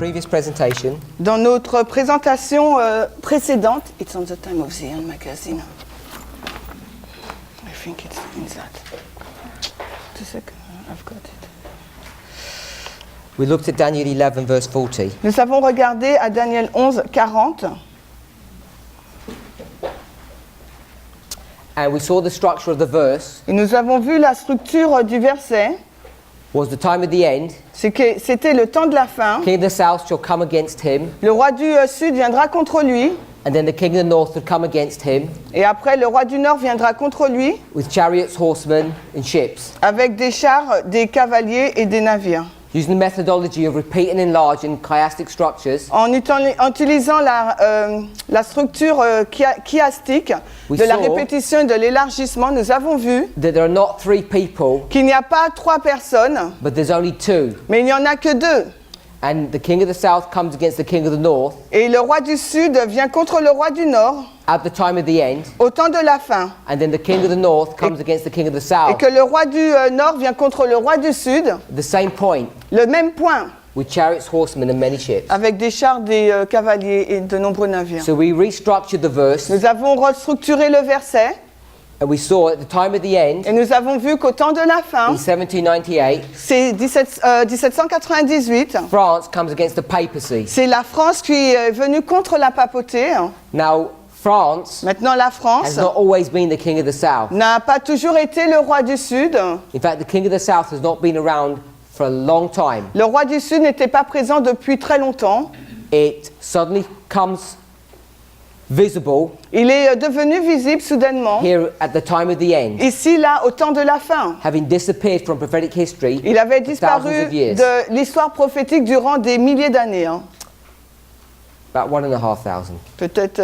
previous presentation, Dans notre présentation précédente, it's on the time of the end magazine. I think it's in that. Just a second, I've got it. we looked at Daniel 11, verse 40. Nous avons regardé à Daniel 11, 40. And we saw the structure of the verse Et nous avons vu la structure du verset. was the time of the end. C'est que c'était le temps de la fin. King of the south shall come against him, Le roi du sud viendra contre lui. and then the king of the north will come against him Et après, le roi du nord viendra contre lui with chariots, horsemen, and ships. avec des chars, des cavaliers et des navires. Using the methodology of repeat and enlarging chiastic structures, En utilisant la structure chiastique de la répétition et de l'élargissement, nous avons vu that there are not three people, qu'il n'y a pas trois personnes, but there's only two. mais il n'y en a que deux. And the king of the south comes against the king of the north Et le roi du sud vient contre le roi du nord at the time of the end, au temps de la fin. and then the king of the north comes against the king of the Et south. que le roi du nord vient contre le roi du sud, The same point, le même point, with chariots, horsemen, and many ships. avec des chars, des cavaliers et de nombreux navires. So we restructured the verse, Nous avons restructuré le verset and we saw at the time of the end, et nous avons vu qu'au temps de la fin, in 1798, c'est 1798, France comes against the papacy. c'est la France qui est venue contre la papauté. Now, France Maintenant, la has France not always been the king of the south. n'a pas toujours été le roi du Sud. In fact, the king of the south has not been around for a long time. Le roi du Sud n'était pas présent depuis très longtemps. It suddenly comes visible Il est devenu visible soudainement, here at the time of the end, ici, là, au temps de la fin. having disappeared from prophetic history Il avait for disparu thousands of years. de l'histoire prophétique durant des milliers d'années. About 1,500. Peut-être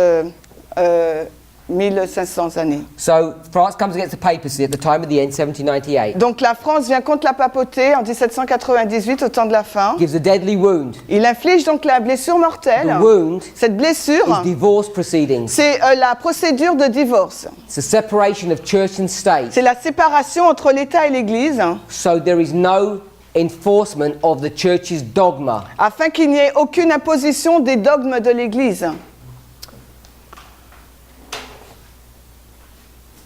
1500 années. So France comes against the papacy at the time of the end, 1798. Donc la France vient contre la papauté en 1798, au temps de la fin. Gives a deadly wound. Il inflige donc la blessure mortelle. The wound Cette blessure, is divorce proceedings. c'est la procédure de divorce. It's a separation of church and state. C'est la séparation entre l'État et l'Église, So there is no enforcement of the church's dogma. afin qu'il n'y ait aucune imposition des dogmes de l'Église.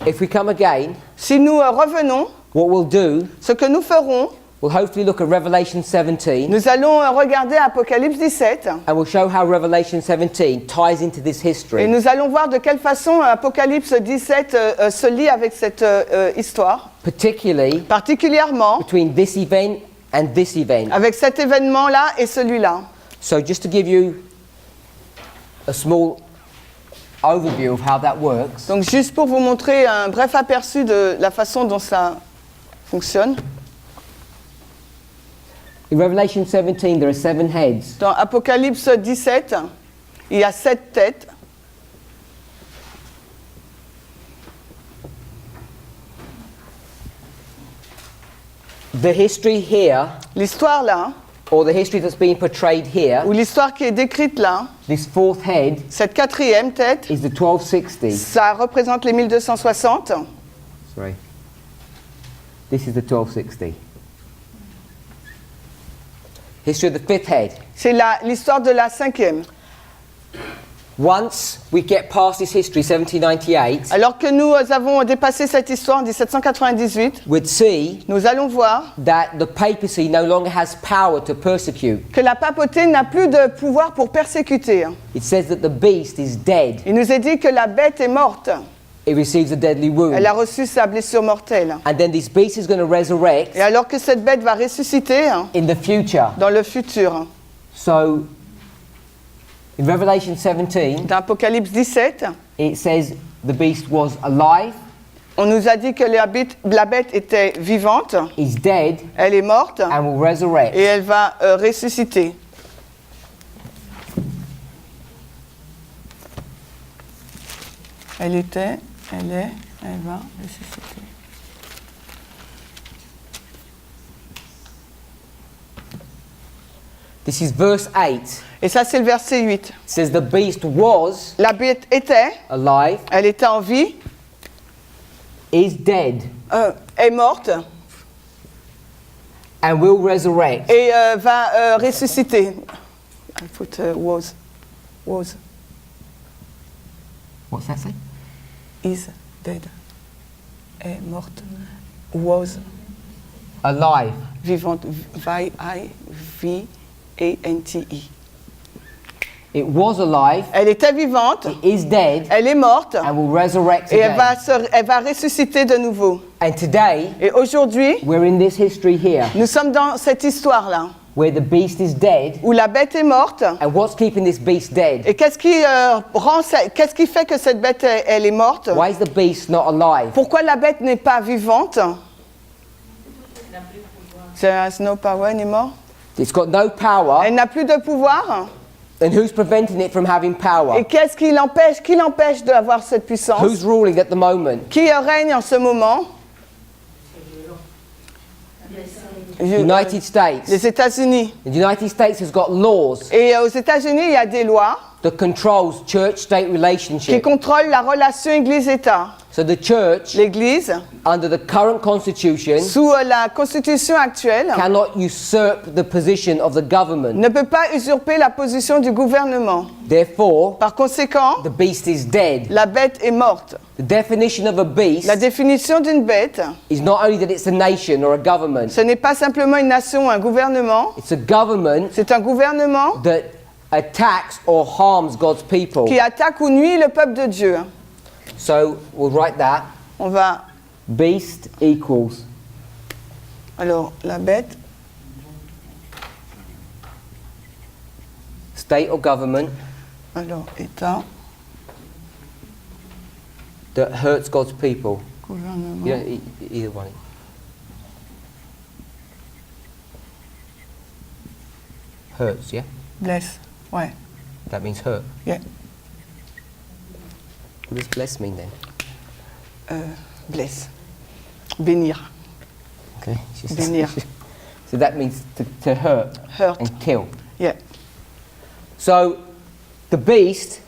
If we come again, Si nous revenons, what we'll do, ce que nous ferons, we'll hopefully look at Revelation 17, nous allons regarder Apocalypse 17 and we'll show how Revelation 17 ties into this et history. nous allons voir de quelle façon Apocalypse 17 se lie avec cette histoire, Particularly particulièrement between this event and this event. avec cet événement-là et celui-là. So just to give you a small overview of how that works, Donc juste pour vous montrer un bref aperçu de la façon dont ça fonctionne. in Revelation 17 there are 7 heads. Dans Apocalypse 17, il y a 7 têtes. The history here, L'histoire là, or the history that's being portrayed here, ou l'histoire qui est décrite là, this fourth head cette quatrième tête, is the 1260. ça représente les 1260. Sorry. This is the 1260. History of the fifth head. C'est l'histoire de la cinquième. Once we get past this history, 1798, Alors que nous avons dépassé cette histoire en 1798, we'd see nous allons voir that the papacy no longer has power to persecute. que la papauté n'a plus de pouvoir pour persécuter. It says that the beast is dead. Il nous est dit que la bête est morte. It receives a deadly wound. Elle a reçu sa blessure mortelle. And then this beast is going to resurrect Et alors que cette bête va ressusciter in the future. dans le futur. So, in Revelation 17, Dans Apocalypse 17, it says the beast was alive, on nous a dit que la bête était vivante, is dead, elle est morte and will resurrect. et elle va ressusciter. Elle était, elle est, elle va ressusciter. This is verse 8. Et ça, c'est le verset 8. It says the beast was La bête était, alive, elle était en vie, is dead, est morte and will resurrect. et va ressusciter. I put was. Was. What's that say? Is dead. Est morte. Was. Alive. Vivante. V-I-V-A-N-T-E. It was alive. Elle était vivante. It is dead. Elle est morte. And will resurrect Et again. elle va ressusciter de nouveau. And today, Et aujourd'hui, we're in this history here, nous sommes dans cette histoire-là, where the beast is dead. où la bête est morte. And what's keeping this beast dead? Et qu'est-ce qui fait que cette bête elle est morte? Why is the beast not alive? Pourquoi la bête n'est pas vivante? She has no power anymore. It's got no power. Elle n'a plus de pouvoir. And who's preventing it from having power? Et qu'est-ce qui l'empêche d'avoir cette puissance? Who's ruling at the moment? Qui règne en ce moment? United States. Les États-Unis. The United States has got laws Et aux États-Unis, il y a des lois that controls church-state qui relationship. contrôlent la relation Église-État. So the church, L'Église, under the current constitution, sous la Constitution actuelle, cannot usurp the position of the government. ne peut pas usurper la position du gouvernement. Therefore, Par conséquent, the beast is dead. la bête est morte. The definition of a beast La définition d'une bête, is not only that it's a nation or a government, ce n'est pas simplement une nation ou un gouvernement, it's a government c'est un gouvernement that attacks or harms God's people. qui attaque ou nuit le peuple de Dieu. So we'll write that. On va... Beast equals Alors, la bête, state or government alors, État, that hurts God's people. gouvernement, You don't, either one. Hurts, yeah? blesse. Ouais, That means hurt. yeah. What does bless mean then? Blesse. Bénir. Okay. Bénir. So that means to hurt Hurt. and kill. Yeah. So the beast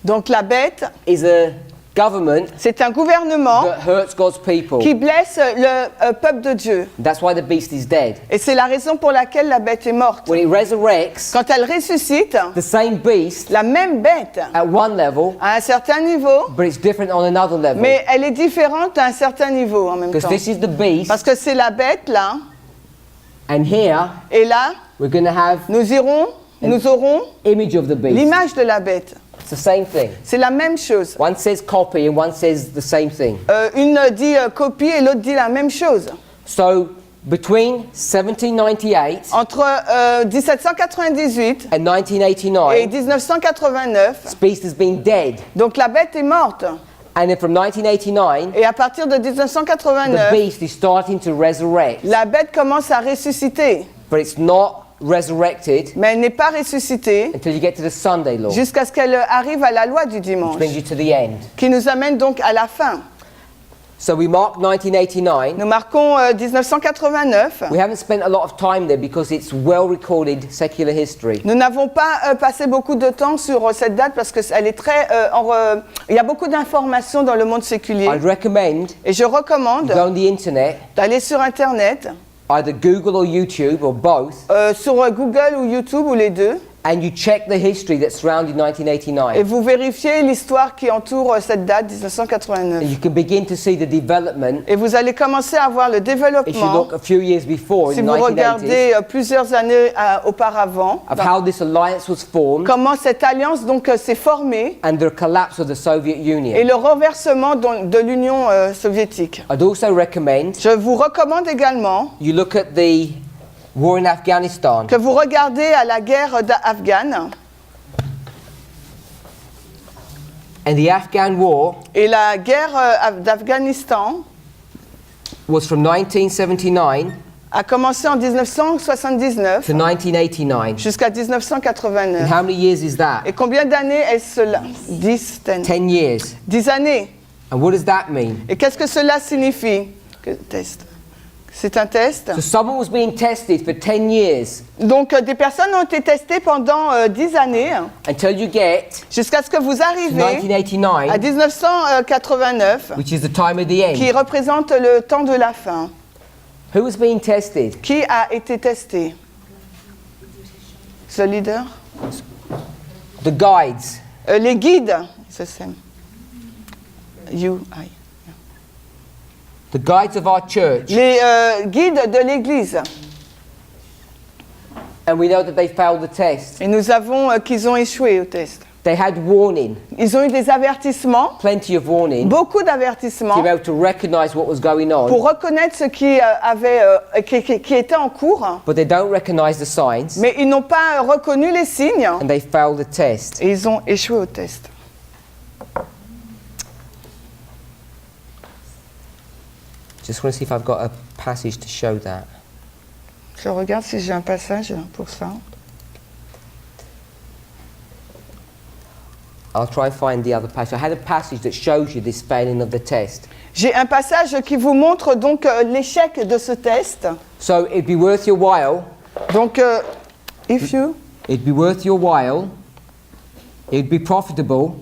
Donc la bête, is a government c'est un gouvernement that hurts God's people. qui blesse le peuple de Dieu. That's why the beast is dead. Et c'est la raison pour laquelle la bête est morte. When it resurrects, Quand elle ressuscite, the same beast la même bête, at one level, à un certain niveau, but it's different on another level. mais elle est différente à un certain niveau en même Because temps. this is the beast, Parce que c'est la bête là, and here et là, we're going to have nous aurons image of the beast. l'image de la bête. It's the same thing. C'est la même chose. One says copy and one says the same thing. Une dit copie et l'autre dit la même chose. So between 1798 Entre 1798 and et 1989, 1989, this beast has been dead. donc la bête est morte. And then from 1989, Et à partir de the 1989, beast is starting to resurrect. la bête commence à ressusciter. But it's not resurrected Mais elle n'est pas ressuscitée until you get to the Sunday law, jusqu'à ce qu'elle arrive à la loi du which dimanche, brings you to the end. qui nous amène donc à la fin. So we mark 1989. Nous marquons 1989. We haven't spent a lot of time there because it's well recorded secular history. Nous n'avons pas passé beaucoup de temps sur cette date parce qu'elle est très... il y a beaucoup d'informations dans le monde séculier. I'd recommend Et je recommande go on the internet, d'aller sur Internet, either Google or YouTube or both, sur Google ou YouTube ou les deux, and you check the history that surrounded et 1989. vous vérifiez l'histoire qui entoure cette date 1989. And you can begin to see the development Et vous allez commencer à voir le if you développement, look a few years before, si in the vous 1980s, regardez plusieurs années auparavant, of how this alliance was formed comment cette alliance donc s'est formée and the collapse of the Soviet et Union. le renversement de l'Union soviétique. I'd also recommend Je vous recommande également you look at the war in Afghanistan. que vous regardez à la guerre afghane. And the Afghan war Et la guerre d'Afghanistan was from 1979 a commencé en 1979 to 1989. jusqu'à And 1989. how many years is that? Et combien d'années est-ce cela? 10, 10 years. 10 années. And what does that mean? Et qu'est-ce que cela signifie? Test. C'est un test. So someone was being tested for 10 years Donc des personnes ont été testées pendant 10 années until you get jusqu'à ce que vous to arrivez à 1989, 1989, which is the time of the qui end. représente le temps de la fin. Who was being tested? Qui a été testé? Ce leader? The guides. Les guides, c'est ça. You, I. The guides of our church. Les guides de l'Église. And we know that they failed the test. Et nous savons qu'ils ont échoué au test. They had warning. Ils ont eu des avertissements. Plenty of warning. Beaucoup d'avertissements. To be able to recognize what was going on. Pour reconnaître ce qui était en cours. But they don't recognize the signs. Mais ils n'ont pas reconnu les signes. And they failed the test. Et ils ont échoué au test. Just want to see if I've got a passage to show that. Je regarde si j'ai un passage pour ça. I'll try and find the other passage. I had a passage that shows you this failing of the test. J'ai un passage qui vous montre donc l'échec de ce test. So it'd be worth your while. Donc, if you... It'd be worth your while. It'd be profitable.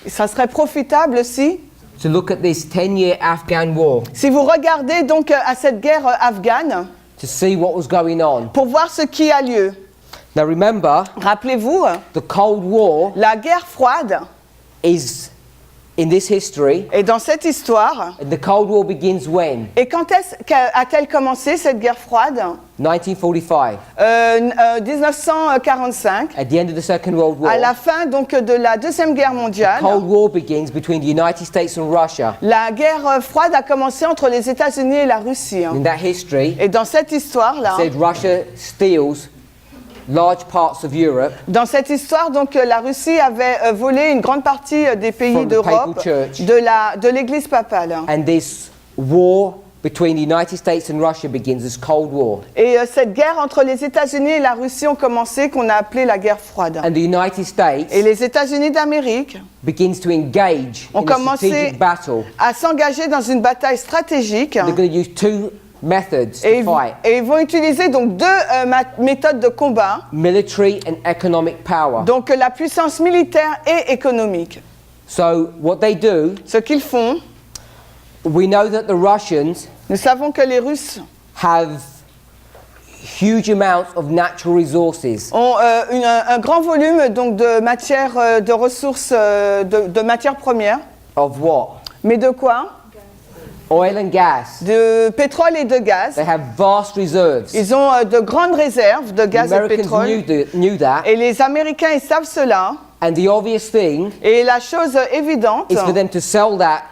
Ça serait profitable si... To look at this 10-year Afghan war. Si vous regardez donc à cette guerre afghane. To see what was going on. Pour voir ce qui a lieu. Now remember, rappelez-vous, the Cold War la guerre froide is in this history. Et dans cette histoire, the Cold War begins when? Et quand a-t-elle commencé cette guerre froide? 1945. 1945. At the end of the Second World War. À la fin donc de la Deuxième Guerre mondiale. The Cold War begins between the United States and Russia. La guerre froide a commencé entre les États-Unis et la Russie. In that history. Et dans cette histoire-là. Said Russia steals large parts of Europe. Dans cette histoire, donc, la Russie avait volé une grande partie des pays d'Europe de l'Église papale. And this war between the United States and Russia begins as Cold War. Et cette guerre entre les États-Unis et la Russie ont commencé, qu'on a appelé la guerre froide. And the United States et les États-Unis d'Amérique begins to engage ont in a commencé strategic battle. À s'engager dans une bataille stratégique. They're going to use two methods to fight. Et ils vont utiliser donc deux méthodes de combat. Military and economic power. Donc la puissance militaire et économique. So what they do, ce qu'ils font, we know that the Russians nous savons que les Russes have huge amounts of natural resources. Ont un grand volume donc de matières, de ressources, de matières premières. Of what? Mais de quoi? Oil and gas. De pétrole et de gaz. They have vast reserves. Ils ont de grandes réserves de gaz et de pétrole. Knew that. Et les Américains ils savent cela. And the obvious thing et la chose évidente is for them to sell that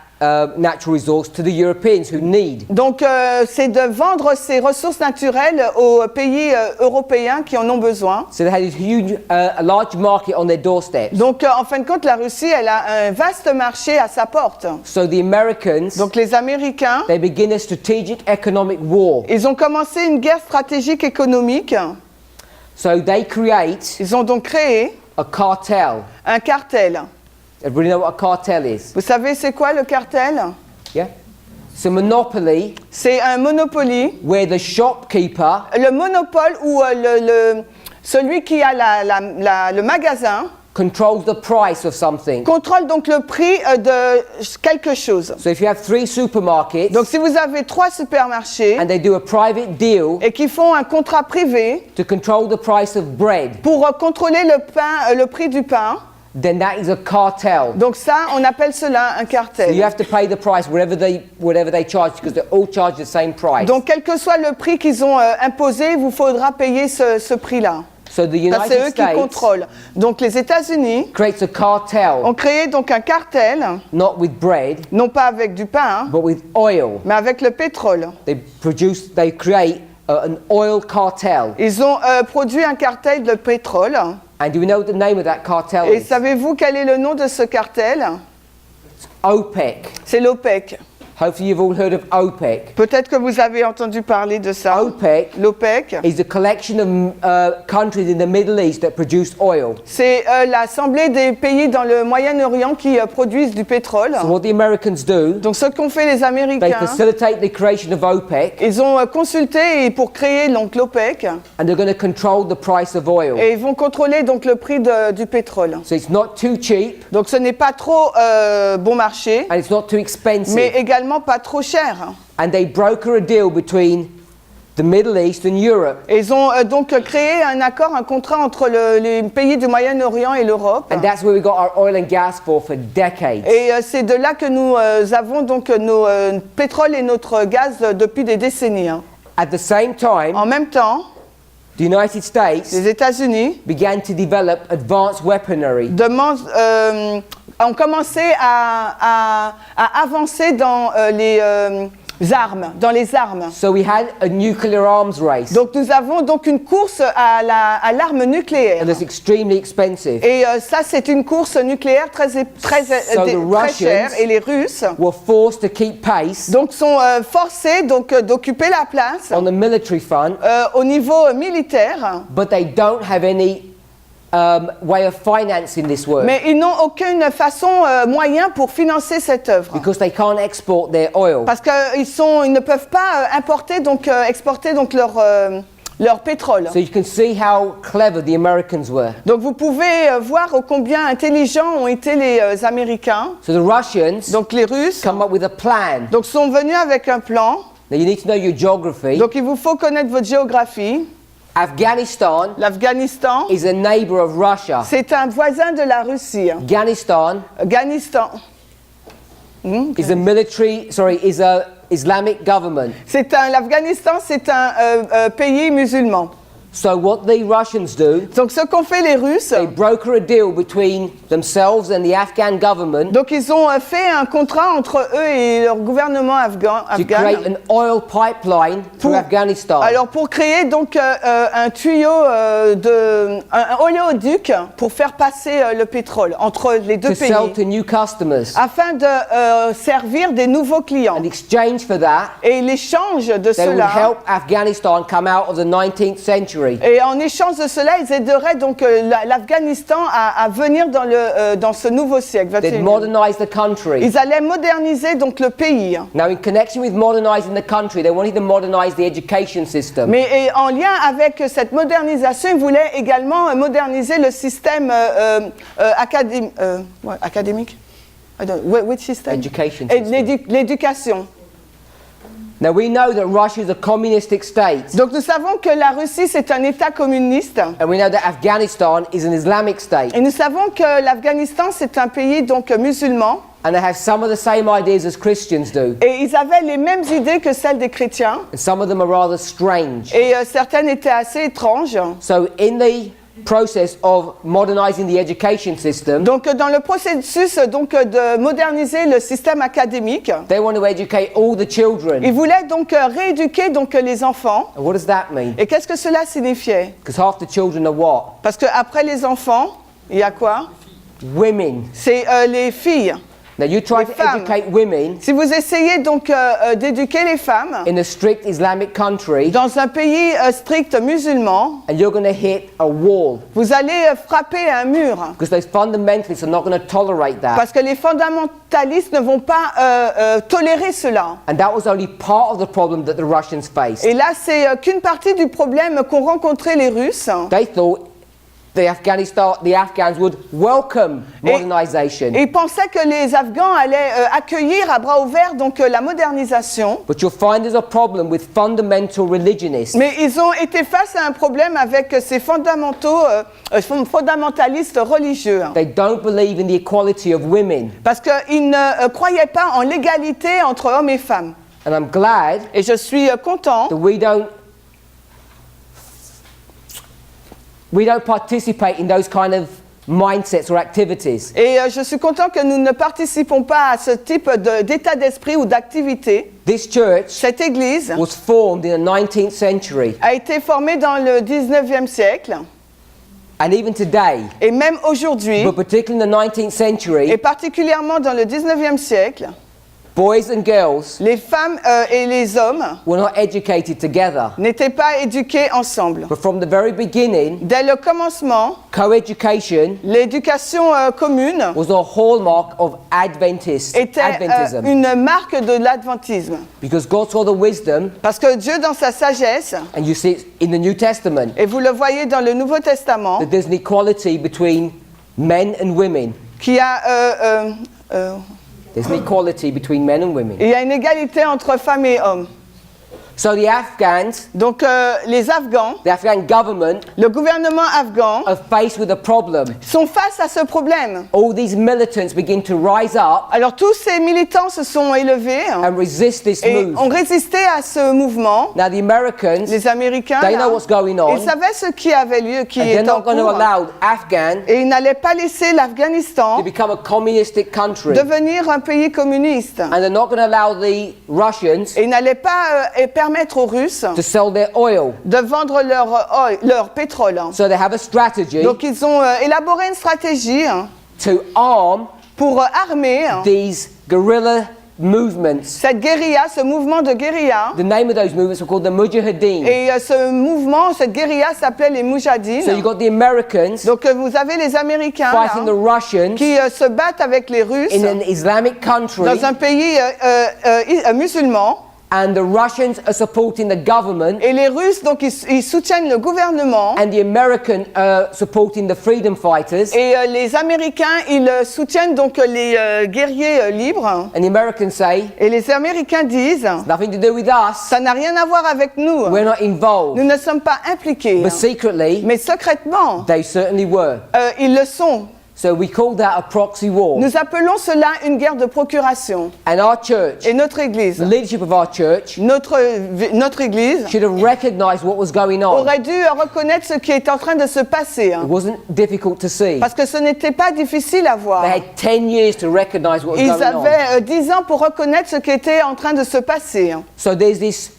natural resource to the Europeans who need. Donc c'est de vendre ces ressources naturelles aux pays européens qui en ont besoin. So they had this huge, a large market on their doorsteps. Donc en fin de compte, la Russie, elle a un vaste marché à sa porte. So the Americans, donc les Américains, they begin a strategic economic war. Ils ont commencé une guerre stratégique économique. So they create. Ils ont donc créé a cartel. Un cartel. Everybody know what a cartel is? Vous savez c'est quoi le cartel? Yeah. It's a monopoly. C'est un monopoly. Where the shopkeeper. Le monopole où celui qui a le magasin. Controls the price of something. Contrôle donc le prix de quelque chose. So if you have 3 supermarkets. Donc si vous avez 3 supermarchés. And they do a private deal. Et qui font un contrat privé. To control the price of bread. Pour contrôler le prix du pain. Then that is a cartel. Donc ça, on appelle cela un cartel. So you have to pay the price whatever they charge because they all charge the same price. Donc quel que soit le prix qu'ils ont imposé, il vous faudra payer ce prix-là. So the United c'est eux qui contrôlent. Donc les États-Unis creates a cartel. Ont créé donc un cartel. Not with bread. Non pas avec du pain. But with oil. Mais avec le pétrole. They create an oil cartel. Ils ont produit un cartel de pétrole. And do you know what the name of that cartel is? Et savez-vous quel est le nom de ce cartel? It's OPEC. C'est l'OPEC. Hopefully you've all heard of OPEC. Peut-être que vous avez entendu parler de ça. OPEC. L'OPEC is a collection of countries in the Middle East that produce oil. C'est l'assemblée des pays dans le Moyen-Orient qui produisent du pétrole. So what the Americans do? Donc ce qu'ont fait les Américains. They facilitate the creation of OPEC. Ils ont consulté pour créer donc l'OPEC. And they're going to control the price of oil. Et ils vont contrôler donc le prix du pétrole. So it's not too cheap. Donc ce n'est pas trop bon marché. And it's not too expensive. Mais également pas trop cher. And they broker a deal between the Middle East and Europe. Et ils ont donc créé un accord, un contrat entre les pays du Moyen-Orient et l'Europe. And that's where we got our oil and gas for decades. Et c'est de là que nous avons donc nos pétrole et notre gaz depuis des décennies. Hein. At the same time, En même temps, the United States les États-Unis began to develop advanced weaponry. ont commencé à avancer dans les armes. So we had a nuclear arms race. Donc nous avons donc une course à l'arme nucléaire. And it's extremely expensive. Et ça c'est une course nucléaire très chère. Et les Russes were forced to keep pace donc sont forcés donc d'occuper la place on the military front, au niveau militaire. but they don't have any way of financing this work. Mais ils n'ont aucune façon, moyen pour financer cette œuvre. Because they can't export their oil. Parce qu'ils ne peuvent pas exporter donc leur pétrole. So you can see how clever the Americans were. Donc vous pouvez voir combien intelligents ont été les Américains. So the Russians Donc les Russes come up with a plan. donc sont venus avec un plan. Now you need to know your geography. Donc il vous faut connaître votre géographie. Afghanistan L'Afghanistan is a neighbor of Russia. c'est un voisin de la Russie. Afghanistan is a Islamic government. L'Afghanistan c'est un pays musulman. So what the Russians do, Donc ce qu'ont fait les Russes, they broker a deal between themselves and the Afghan government donc ils ont fait un contrat entre eux et leur gouvernement afghan. to create an oil pipeline through Afghanistan. Alors pour créer donc un tuyau un oléoduc pour faire passer le pétrole entre les deux to pays sell to new customers. afin de servir des nouveaux clients. In exchange for that, Et l'échange de they would cela, help Afghanistan come out of the 19th century. et en échange de cela, ils aideraient donc l'Afghanistan à venir dans ce nouveau siècle. They'd 21e. modernize the country. Ils allaient moderniser donc le pays. Now, in connection with modernizing the country, they wanted to modernize the education system. Mais en lien avec cette modernisation, ils voulaient également moderniser le système académique. Which system? Education Et system. l'éducation. Now, we know that Russia is a communistic state, Donc nous savons que la Russie c'est un État communiste. and we know that Afghanistan is an Islamic state, Et nous savons que l'Afghanistan c'est un pays donc musulman. and they have some of the same ideas as Christians do, Et ils avaient les mêmes idées que celles des chrétiens. and some of them are rather strange. Et certaines étaient assez étranges. So, in the process of modernizing the education system, Donc dans le processus donc de moderniser le système académique, they want to educate all the children. ils voulaient donc rééduquer donc les enfants. And what does that mean? Et qu'est-ce que cela signifiait? Because half the children are what? Parce qu'après les enfants, il y a quoi? Women. C'est les filles. Now, you try Les to femmes. educate women Si vous essayez donc d'éduquer les femmes in a strict Islamic country, dans un pays strict musulman, and you're going to hit a wall, vous allez frapper un mur. because those fundamentalists are not going to tolerate that. Parce que les fondamentalistes ne vont pas tolérer cela. And that was only part of the problem that the Russians faced. Et là, c'est qu'une partie du problème qu'ont rencontré les Russes. They thought the Afghans would welcome modernization. Et ils pensaient que les Afghans allaient accueillir à bras ouverts donc la modernisation. But you'll find there's a problem with fundamental religionists. Mais ils ont été face à un problème avec ces fondamentalistes religieux. They don't believe in the equality of women. Parce qu'ils ne croyaient pas en l'égalité entre hommes et femmes. And I'm glad Et je suis content that we don't participate in those kind of mindsets or activities. et je suis content que nous ne participons pas à ce type d'état d'esprit ou d'activité. This church Cette église was formed in the 19th century. a été formée dans le 19e siècle. And even today, Et même aujourd'hui, but particularly in the 19th et century, particulièrement dans le 19e siècle, boys and girls les femmes et les hommes were not educated together. n'étaient pas éduqués ensemble. But from the very beginning, Dès le commencement, co-education l'éducation commune was a hallmark of Adventism. était une marque de l'adventisme. Because God saw the wisdom, Parce que Dieu, dans sa sagesse, and you see it in the New Testament, et vous le voyez dans le Nouveau Testament, that there's an equality between men and women. qu'il y a There's an equality between men and women. il y a une égalité entre femmes et hommes. So the Afghans, Donc les Afghans, the Afghan government, le gouvernement afghan, are faced with a problem. sont face à ce problème. All these militants begin to rise up Alors tous ces militants se sont élevés and resist this et move. ont résisté à ce mouvement. Now the Americans, Les Américains, they là, know what's going on, ils savaient ce qui avait lieu, qui and they're était en not going to cours. allow Afghan Et ils n'allaient pas laisser l'Afghanistan to become a communistic country. devenir un pays communiste. And they're not going to allow the Russians Et ils n'allaient pas permettre aux Russes to sell their oil. de vendre leur pétrole. So they have a strategy Donc ils ont élaboré une stratégie to arm pour armer these guerrilla movements. cette guérilla, ce mouvement de guérilla. The name of those movements were called the Mujahideen. Et ce mouvement, cette guérilla s'appelait les Moujahidines. So you got the Americans Donc vous avez les Américains fighting the là, Russians qui se battent avec les Russes in an Islamic country, dans un pays musulman. and the Russians are supporting the government, Et les Russes, donc, ils soutiennent le gouvernement. and the American are supporting the freedom fighters. Et les Américains, ils soutiennent donc les guerriers libres. And the Americans say, Et les Américains disent, nothing to do with us, ça n'a rien à voir avec nous. we're not involved. Nous ne sommes pas impliqués. But secretly, Mais secrètement, they certainly were. ils le sont. So we call that a proxy war. Nous appelons cela une guerre de procuration. And our church, Et notre Église, the leadership of our church, notre Église should have recognized what was going on. aurait dû reconnaître ce qui est en train de se passer. It wasn't difficult to see. Parce que ce n'était pas difficile à voir. They had 10 years to recognize what was Ils going on. avaient 10 ans pour reconnaître ce qui était en train de se passer. So there's this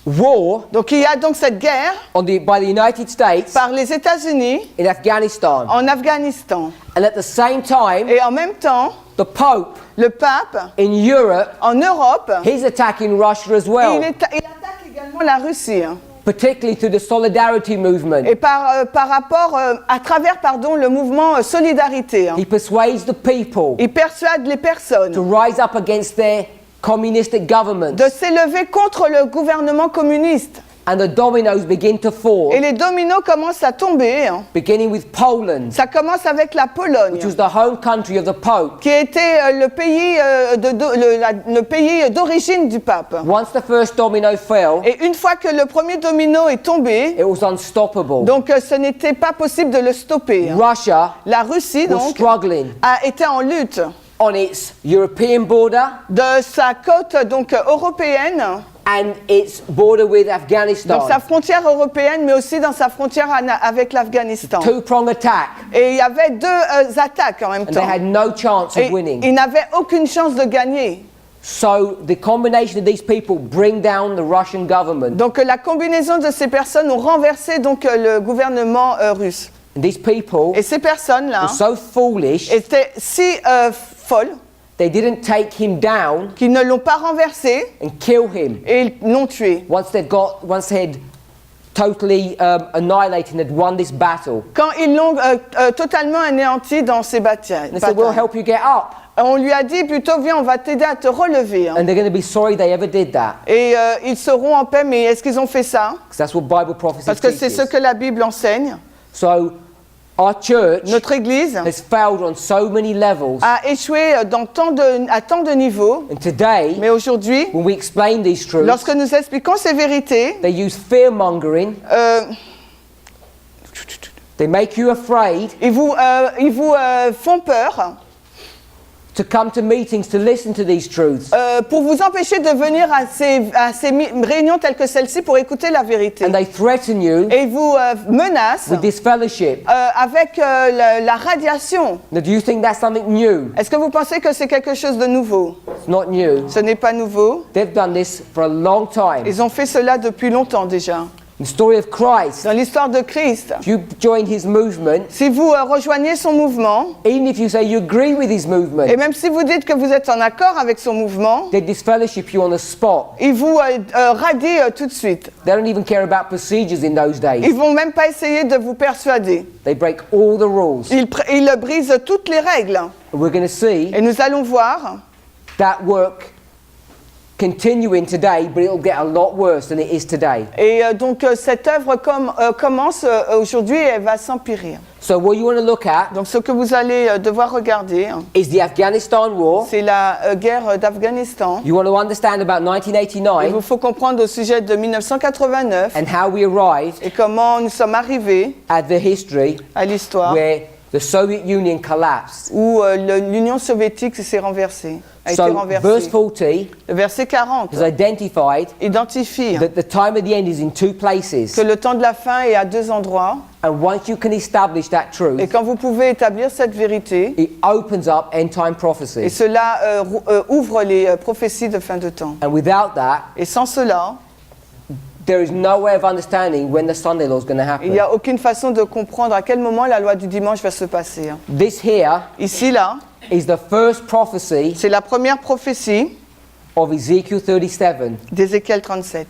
war Donc il y a donc cette guerre by the United States par les États-Unis in Afghanistan. en Afghanistan. And at the same time, Et en même temps, the Pope le pape, in Europe, en Europe, he's attacking Russia as well, il attaque également la Russie. particularly through the solidarity movement. Et par rapport, à travers le mouvement Solidarité. He persuades the people Il persuade les to personnes rise up against their communistic government. de s'élever contre le gouvernement communiste. And the dominoes begin to fall, Et les dominos commencent à tomber. beginning with Poland, Ça commence avec la Pologne, which was the home country of the Pope. qui était le pays d'origine du pape. Once the first domino fell, Et une fois que le premier domino est tombé, it was unstoppable. donc ce n'était pas possible de le stopper. Russia La Russie, was donc, struggling a été en lutte on its European border de sa côte donc européenne, and its border with Afghanistan. donc sa frontière européenne, mais aussi dans sa frontière avec l'Afghanistan. Two-prong attack, Et il y avait deux attaques en même and they temps. had no chance Et of winning. ils n'avaient aucune chance de gagner. So the combination of these people bring down the Russian government. Donc la combinaison de ces personnes ont renversé donc le gouvernement russe. And these people Et ces personnes-là were so foolish, étaient si folles they didn't take him down qu'ils ne l'ont pas renversé and kill him et ils l'ont tué. once they had totally annihilated and had won this battle. Quand ils l'ont totalement anéanti dans ces batailles. And they said, we'll help you get up. On lui a dit plutôt, viens, on va t'aider à te relever. And they're going to be sorry they ever did that. Et ils seront en paix, mais est-ce qu'ils ont fait ça? Because that's what Bible prophecy Parce que c'est teaches. ce que la Bible enseigne. So our church Notre Église has failed on so many levels. a échoué à tant de niveaux, And today, mais aujourd'hui, when we explain these truths, lorsque nous expliquons ces vérités, they use fear-mongering. They make you afraid ils vous font peur to come to meetings to listen to these truths. pour vous empêcher de venir à ces réunions telles que celle-ci pour écouter la vérité. And they threaten you Et ils vous menacent with this fellowship. avec la radiation. Now, do you think that's something new? Est-ce que vous pensez que c'est quelque chose de nouveau? It's not new. Ce n'est pas nouveau. They've done this for a long time. Ils ont fait cela depuis longtemps déjà. In the story of Christ, Dans l'histoire de Christ, if you join his movement, si vous rejoignez son mouvement, even if you say you agree with his movement, et même si vous dites que vous êtes en accord avec son mouvement, they disfellowship you on the spot. il vous radie tout de suite. They don't even care about procedures in those days. Ils vont même pas essayer de vous persuader. They break all the rules. Ils brisent toutes les règles. And we're going to see Et nous allons voir that work continuing today, but it'll get a lot worse than it is today. Et donc cette œuvre commence aujourd'hui et elle va s'empirer. So what you want to look at Donc ce que vous allez devoir regarder, is the Afghanistan War. c'est la guerre d'Afghanistan. You want to understand about Il 1989 vous faut comprendre au sujet de 1989 and how we arrived et comment nous sommes arrivés at the history à l'histoire where the Soviet Union collapsed. où l'Union soviétique s'est renversée, a été So renversée. verse 40 Le verset 40 has identified identifie that the time of the end is in two places. que le temps de la fin est à deux endroits. And once you can establish that Et truth, quand vous pouvez établir cette vérité, it opens up end time et prophecy. cela ouvre les prophéties de fin de temps. And without that, Et sans cela, there is no way of understanding when the Sunday law is going to il n'y happen. a aucune façon de comprendre à quel moment la loi du dimanche va se passer. This here Ici, là, is the first prophecy c'est la première prophétie of Ezekiel 37, d'Ézéchiel 37.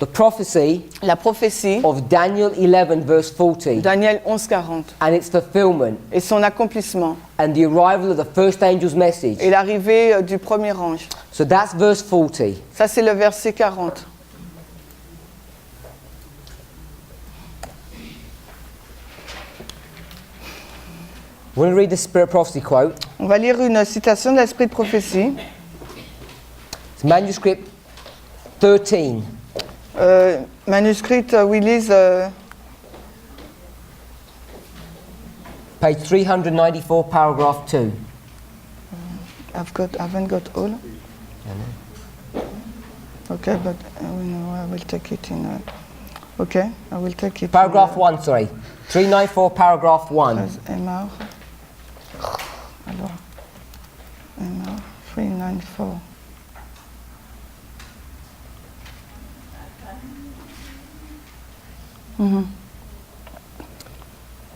the prophecy La prophétie, of Daniel 11 verse 40, Daniel 11, 40. and its fulfillment Et son accomplissement. and the arrival of the first angel's message. Et l'arrivée du premier ange. So that's verse 40. Ça, c'est le verset 40. We're going to read the Spirit Prophecy quote. On va lire une citation de l'Esprit de prophétie. It's manuscript 13. Manuscrit Willis, Page 394, paragraph 2. haven't got all. Okay, but I will take it in. Okay, I will take it. Paragraph 1, sorry. 394, paragraph 1. MR. Alors, MR 394.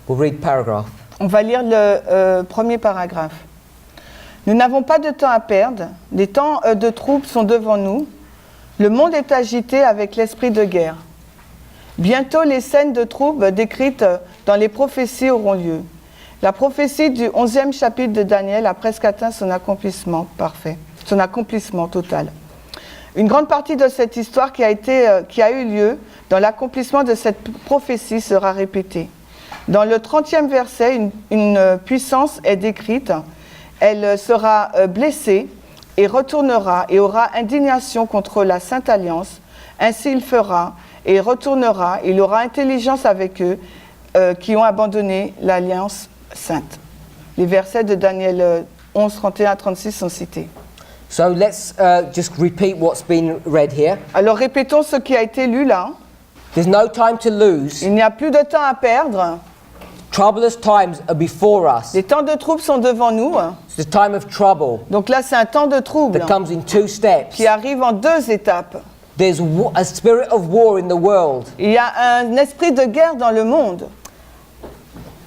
We'll read paragraph. On va lire le premier paragraphe. Nous n'avons pas de temps à perdre. Les temps de troubles sont devant nous. Le monde est agité avec l'esprit de guerre. Bientôt, les scènes de troubles décrites dans les prophéties auront lieu. La prophétie du 11e chapitre de Daniel a presque atteint son accomplissement parfait, son accomplissement total. Une grande partie de cette histoire qui a eu lieu dans l'accomplissement de cette prophétie sera répétée. Dans le 30e verset, une puissance est décrite. Elle sera blessée et retournera et aura indignation contre la Sainte Alliance. Ainsi il fera et retournera. Il aura intelligence avec eux qui ont abandonné l'Alliance Sainte. Les versets de Daniel 11, 31 à 36 sont cités. So let's just repeat what's been read here. Alors répétons ce qui a été lu là. There's no time to lose. Il n'y a plus de temps à perdre. Troublous times are before us. Les temps de troubles sont devant nous. It's the time of trouble Donc là, c'est un temps de trouble that comes in two steps. qui arrive en deux étapes. There's a spirit of war in the world. Il y a un esprit de guerre dans le monde.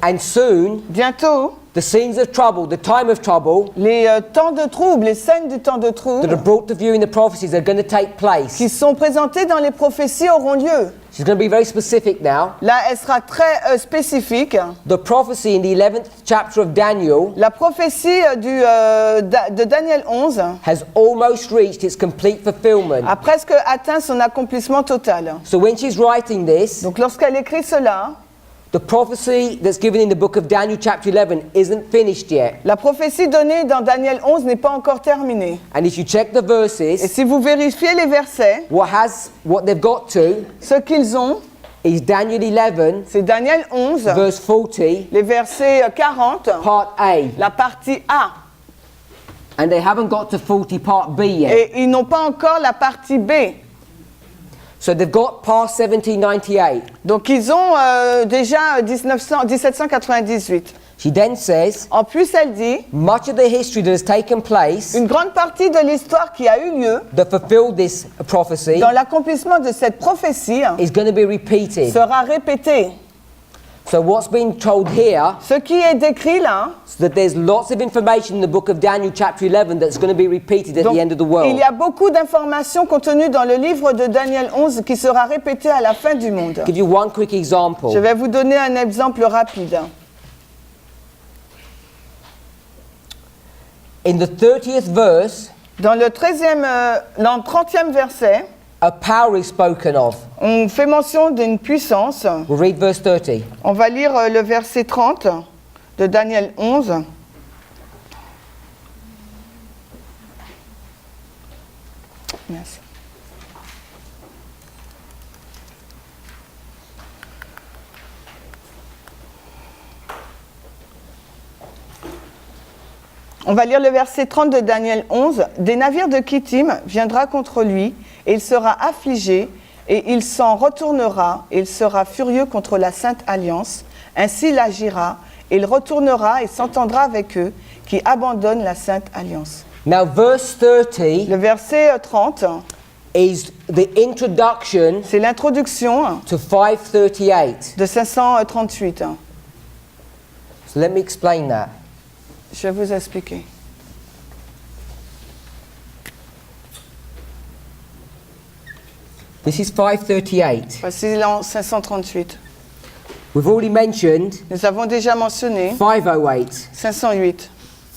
And soon, Bientôt, the scenes of trouble, the time of trouble, les temps de trouble, les scènes du temps de that trouble are brought to view in the prophecies are going to take place. qui sont présentées dans les prophéties auront lieu. She's going to be very specific now. Là, elle sera très spécifique. The prophecy in the 11th chapter of Daniel La prophétie de Daniel 11 has almost reached its complete fulfillment. a presque atteint son accomplissement total. So when she's writing this, Donc lorsqu'elle écrit cela, the prophecy that's given in the book of Daniel chapter 11 isn't finished yet. la prophétie donnée dans Daniel 11 n'est pas encore terminée. And if you check the Et verses, si vous vérifiez les versets, what they've got to ce qu'ils ont, is Daniel 11 c'est Daniel 11, verse 40 les versets 40, part A, la partie A. and they haven't got to 40 part B yet. Et ils n'ont pas encore la partie B. So they've got past 1798. Donc ils ont déjà 1798. She then says, En plus, elle dit, much of the history that has taken place une grande partie de l'histoire qui a eu lieu that fulfilled this prophecy dans l'accomplissement de cette prophétie is going to be repeated. sera répétée. So what's being told here Ce qui est décrit là, is that there's lots of information in the book of Daniel chapter 11 that's going to be repeated at donc, the end of the il world. y a beaucoup d'informations contenues dans le livre de Daniel 11 qui sera répétée à la fin du monde. Give you one quick example. Je vais vous donner un exemple rapide. In the 30th verse Dans le 30e verset, a power is spoken of. on fait mention d'une puissance. We'll read verse 30. On va lire le verset 30 de Daniel 11. Merci. On va lire le verset 30 de Daniel 11. « Des navires de Kittim viendra contre lui, et il sera affligé, et il s'en retournera, et il sera furieux contre la Sainte Alliance. Ainsi il agira, et il retournera et s'entendra avec eux, qui abandonnent la Sainte Alliance. » Now, verse 30 Le verset 30, is the introduction c'est l'introduction to 538. de 538. So let me explain that. Je vais vous expliquer. This is 538. Voici l'an 538. We've already mentioned Nous avons déjà mentionné 508, 508,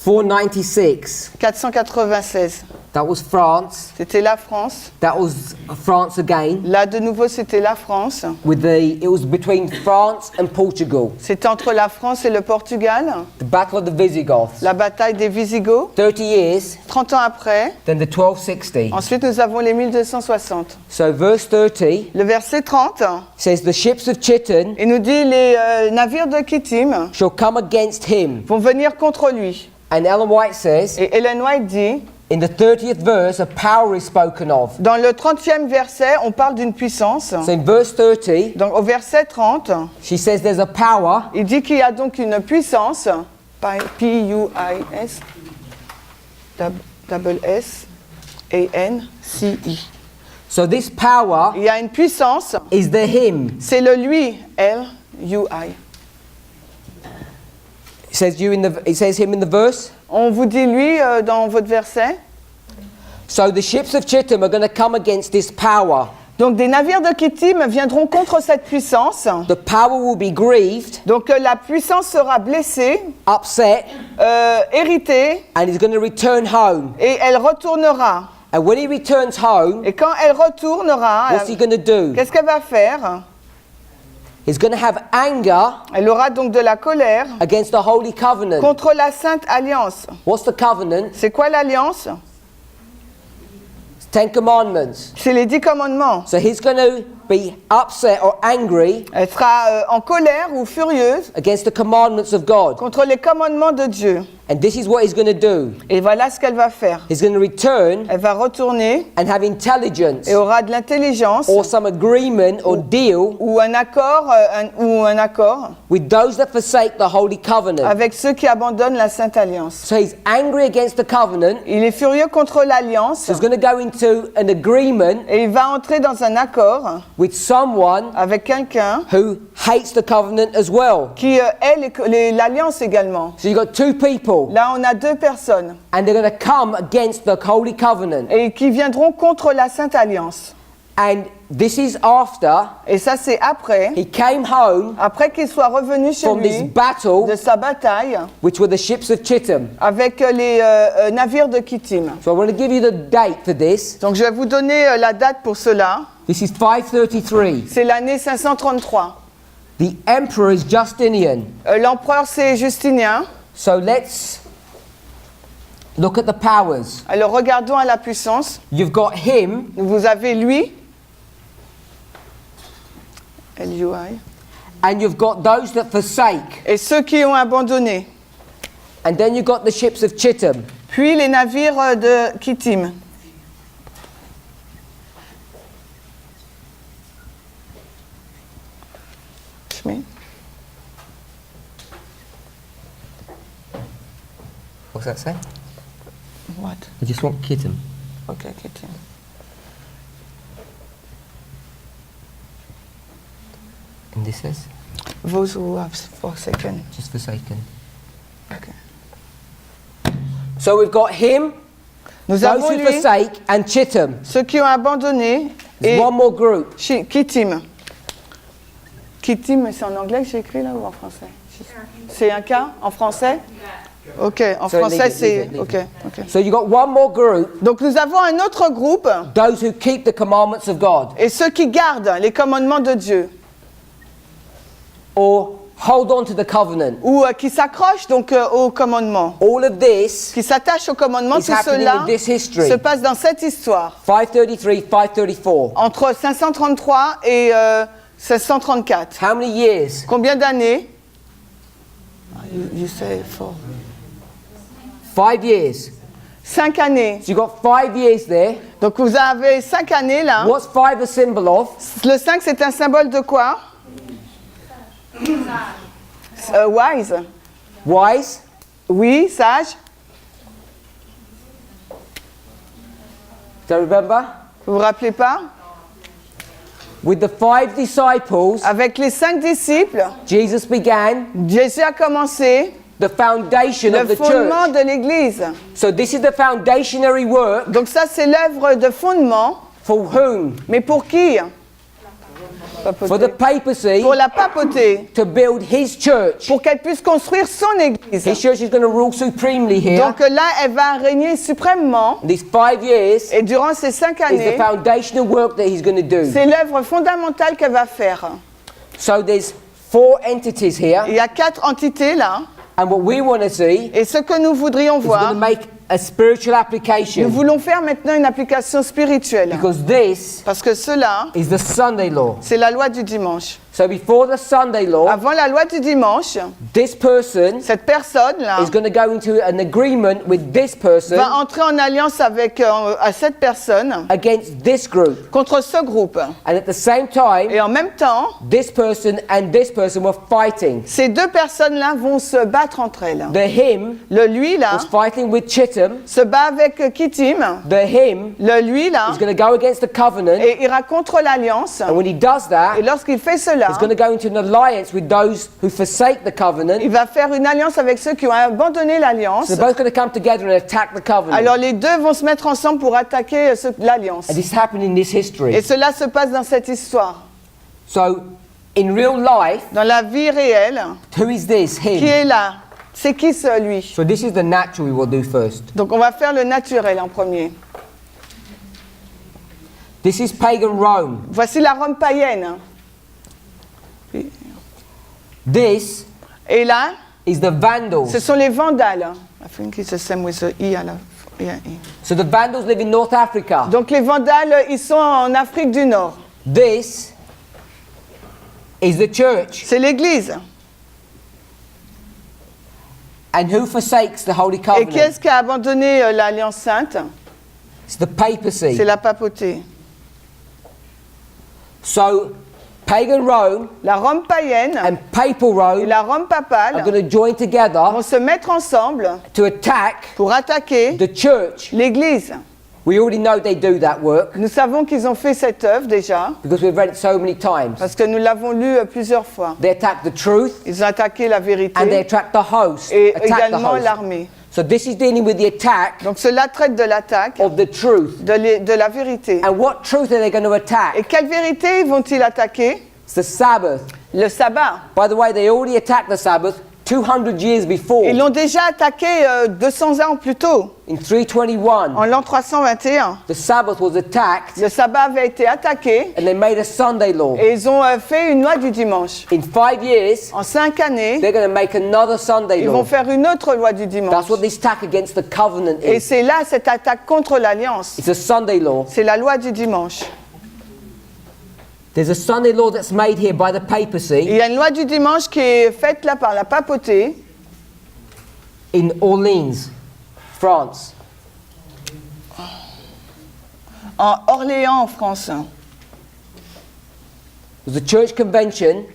496. 496. That was France. C'était la France. That was France again. Là, de nouveau, c'était la France. It was between France and Portugal. C'était entre la France et le Portugal. The Battle of the Visigoths. La bataille des Visigoths. 30 years, 30 ans après. then the 1260. Ensuite, nous avons les 1260. So verse 30 Le verset 30, says, the ships of Chiton il nous dit les navires de Kittim shall come against him. vont venir contre lui. And Ellen White says, Et Ellen White dit, in the 30th verse, a power is spoken of. dans le 30e verset, on parle d'une puissance. So in verse 30, Donc au verset 30, she says there's a power il dit qu'il y a donc une puissance, P-U-I-S, double S-A-N-C-I. So this power Il y a une puissance, is the him. c'est le lui, L-U-I. It says him in the verse. On vous dit lui dans votre verset. So the ships of Chittim are going to come against this power. Donc des navires de Kittim viendront contre cette puissance. The power will be grieved, Donc la puissance sera blessée, upset, irritée, and is going to return home. et elle retournera. And when he returns home, Et quand elle retournera, what's he going to do? qu'est-ce qu'elle va faire? He's going to have anger Elle aura donc de la colère against the Holy Covenant. contre la Sainte Alliance. What's the covenant? C'est quoi l'alliance? 10 commandments. C'est les 10 commandements. So he's going to be upset or angry Elle sera en colère ou furieuse against the commandments of God. contre les commandements de Dieu. And this is what he's going to do. Et voilà ce qu'elle va faire. He's going to return Elle va retourner and have intelligence et aura de l'intelligence or some agreement or deal ou un accord, with those that forsake the Holy Covenant. avec ceux qui abandonnent la Sainte Alliance. So he's angry against the covenant. Il est furieux contre l'alliance So he's going to go into an agreement et il va entrer dans un accord with someone avec quelqu'un who hates the covenant as well. qui hait l'alliance également. So you've got two people Là, on a deux personnes and they're going to come against the Holy Covenant. et qui viendront contre la Sainte Alliance. And this is after Et ça, c'est après he came home qu'il soit revenu chez from this lui battle, de sa bataille which were the ships of Chittim. avec les navires de Kittim. So I want to give you the date for this. Donc, je vais vous donner la date pour cela. This is 533. C'est l'année 533. The emperor is Justinian. L'empereur, c'est Justinien. So let's look at the powers. Alors, regardons à la puissance. You've got him, Vous avez lui, L-U-I, and you've got those that forsake. et ceux qui ont abandonné. And then you've got the ships of Chittim. Puis les navires de Kittim. What's that say? What? I just want Chittim. Ok, Kittim. And this says? Those who have forsaken. Just forsaken. Okay. So we've got him, Nous those avons who lui, forsake, and Chittim. ceux qui ont abandonné, There's et one more group. Kittim. Kittim, c'est en anglais que j'ai écrit là ou en français? C'est un cas en français? Ok, en So français leave it, c'est... leave it, leave Ok, it. ok. So you've got one more group, Donc nous avons un autre groupe, those who keep the commandments of God, et ceux qui gardent les commandements de Dieu, or hold on to the covenant. ou qui s'accrochent donc aux commandements, All of this qui s'attachent aux commandements, is tout happening cela in this history. se passe dans cette histoire, 533, 534. entre 533 et 1634. How many years? Combien d'années? You say 4. 5 years. 5 années. So you've got 5 years there. Donc vous avez 5 années là. What's 5 a symbol of? Le 5 c'est un symbole de quoi? Wise. Wise. Oui, sage. Do you remember? Vous vous rappelez pas? With the 5 disciples, Avec les 5 disciples, Jesus began Jésus a commencé the foundation le of the fondement church. de l'Église. So this is the foundationary work Donc ça c'est l'œuvre de fondement. for whom? Mais pour qui? For the papacy Pour la papauté. to build his church. Pour qu'elle puisse construire son Église. His church is going to rule supremely here. Donc là, elle va régner suprêmement. These 5 years Et durant ces 5 is the années, foundational work that he's going to do. c'est l'œuvre fondamentale qu'elle va faire. So there's 4 entities here, Il y a 4 entités là. and what we want to see Et ce que nous voudrions is going to voir, make a spiritual nous application, voulons faire maintenant une application spirituelle. because this Parce que cela, is the Sunday law. c'est la loi du dimanche. So before the Sunday law, Avant la loi du dimanche, this person cette personne-là is going to go into an agreement with this person va entrer en alliance avec à cette personne against this group. contre ce groupe. And at the same time, Et en même temps, this person and this person were fighting. ces deux personnes-là vont se battre entre elles. The him Le lui là was fighting with Chittim. se bat avec Kittim. The him Le lui là is going to go against the covenant. et ira contre l'alliance. And when he does Et that, lorsqu'il fait cela, he's going to go into an alliance with those who forsake the covenant. il va faire une alliance avec ceux qui ont abandonné l'alliance. So they're both going to come together and attack the covenant. Alors les deux vont se mettre ensemble pour attaquer l'alliance. And this happened in this Et history. cela se passe dans cette histoire. So in real life, Dans la vie réelle, who is this? qui Him. est là? C'est qui celui? So this is the natural we will do first. Donc on va faire le naturel en premier. This is pagan Rome. Voici la Rome païenne. This Et là, is the Vandals. ce sont les Vandales. I think it's the same with the I à la yeah, I. So the Vandals live in North Africa. Donc les Vandales, ils sont en Afrique du Nord. This is the church. C'est l'Église. And who forsakes the Holy Et qui Covenant? est-ce qui a abandonné l'Alliance Sainte? It's the papacy. C'est la papauté. So pagan Rome La Rome païenne and papal et Rome la Rome are papale going to join together vont se mettre ensemble to attack pour attaquer the church. l'Église. We already know they do that work Nous savons qu'ils ont fait cette œuvre déjà, because we've read it so many times. parce que nous l'avons lu plusieurs fois. They attack the truth Ils ont attaqué la and they vérité attack the host. et Attack the également host. l'armée. So this is dealing with the attack Donc cela traite de l'attaque, of the truth. de la vérité. And what truth are they going to Et attack? quelle vérité vont-ils attaquer? It's the Sabbath. Le sabbat. By the way, they already attacked the Sabbath 200 years before Ils l'ont déjà attaqué 200 ans plus tôt, in 321. en l'an 321. The Sabbath was attacked Le sabbat avait été attaqué and they made a Sunday law. et ils ont fait une loi du dimanche. In 5 years, En 5 années, they're going to make another Sunday ils law. vont faire une autre loi du dimanche. That's what this attack against the covenant Et is. c'est là cette attaque contre l'alliance. It's a Sunday law. C'est la loi du dimanche. There's a Sunday law that's made here by the Il papacy y a une loi du dimanche qui est faite là par la papauté in Orleans, France. en Orléans en France. It was a church convention,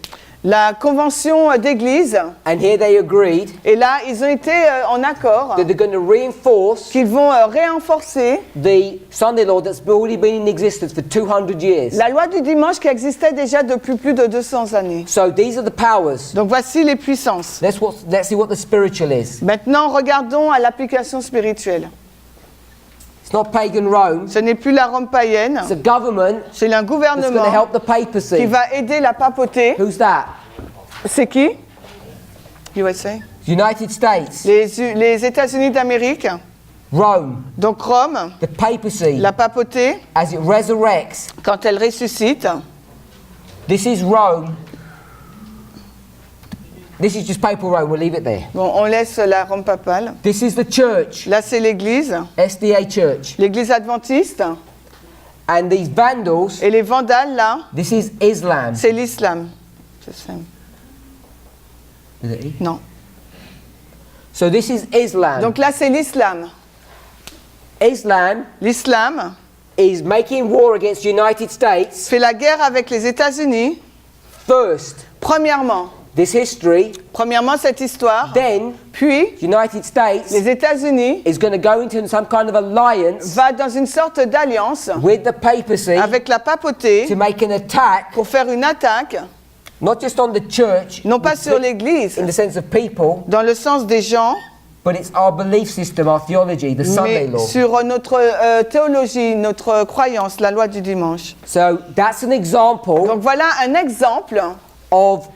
La convention d'église, and here they agreed et là ils ont été en accord that they're going to reinforce qu'ils vont renforcer the Sunday law that's already been in existence for 200 years. la loi du dimanche qui existait déjà depuis plus de 200 années. So these are the powers. Donc voici les puissances. Let's see what the spiritual is. Maintenant regardons à l'application spirituelle. It's not pagan Rome. Ce n'est plus la Rome païenne, It's a government c'est un that's going to gouvernement help the qui papacy. va aider la papauté. Who's that? C'est qui? USA? United States, les États-Unis d'Amérique, Rome, donc Rome, the papacy, la papauté, as it resurrects. quand elle ressuscite. This is Rome. This is just papal Rome. We'll leave it there. Bon, on laisse la Rome papale. This is the church, Là, c'est l'Église, SDA Church. l'Église adventiste. And these vandals, Et les Vandales, là, this is Islam. c'est l'islam. Is it E? Non. So this is Islam. Donc là, c'est l'islam. Islam L'islam is making war against the United States fait la guerre avec les États-Unis. first. Premièrement, Premièrement, cette histoire. then Puis, the United States les États-Unis is going to go into some kind of alliance va dans une sorte d'alliance with the papacy avec la papauté to make an attack, pour faire une attaque, not just on the church, non pas sur l'Église, in the sense of people, dans le sens des gens, but it's our belief system, our theology, the Sunday mais law. sur notre théologie, notre croyance, la loi du dimanche. So that's an example Donc voilà un exemple of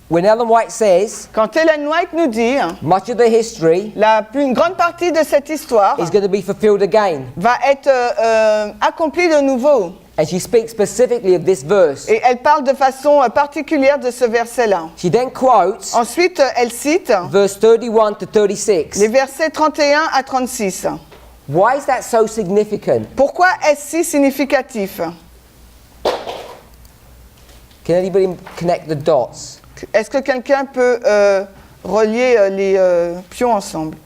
when Ellen White says quand Ellen White nous dit much of the history une grande partie de cette histoire is going to be fulfilled again. va être accomplie de nouveau. And she speaks specifically of this verse. Et elle parle de façon particulière de ce verset-là. She then quotes Ensuite, elle cite verse 31 to 36. les versets 31 à 36. Why is that so significant? Pourquoi est-ce si significatif? Can anybody connect the dots? Est-ce que quelqu'un peut relier les pions ensemble?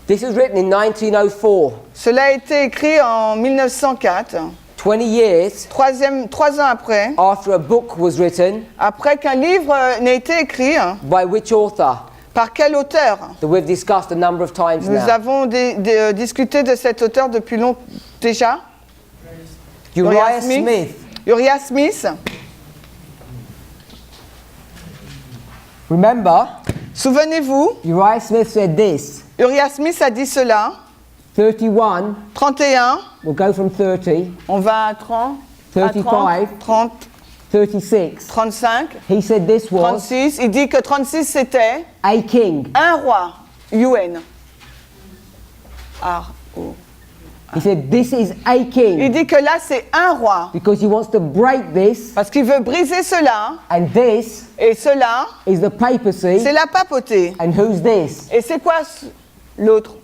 This was written in 1904. Cela a été écrit en 1904, 20 years 3 ans après, after a book was written après qu'un livre n'ait été écrit. by which author? Par quel auteur? That we've discussed a number of times Nous now. avons discuté de cet auteur depuis longtemps déjà. Uriah Smith. Uriah Smith. Remember, Souvenez-vous, Uriah Smith said this. Uriah Smith a dit cela. 31, 31, we'll go from 30, on va à 30, 35, 30, 36. 35, He said this was 36. Il dit que 36 c'était a king. un roi, UN. R-O. He said this is a Il king dit que là c'est un roi, because he wants to break this, parce qu'il veut briser cela, and this et cela, is the papacy. c'est la papauté. And who's this? Et c'est quoi l'autre?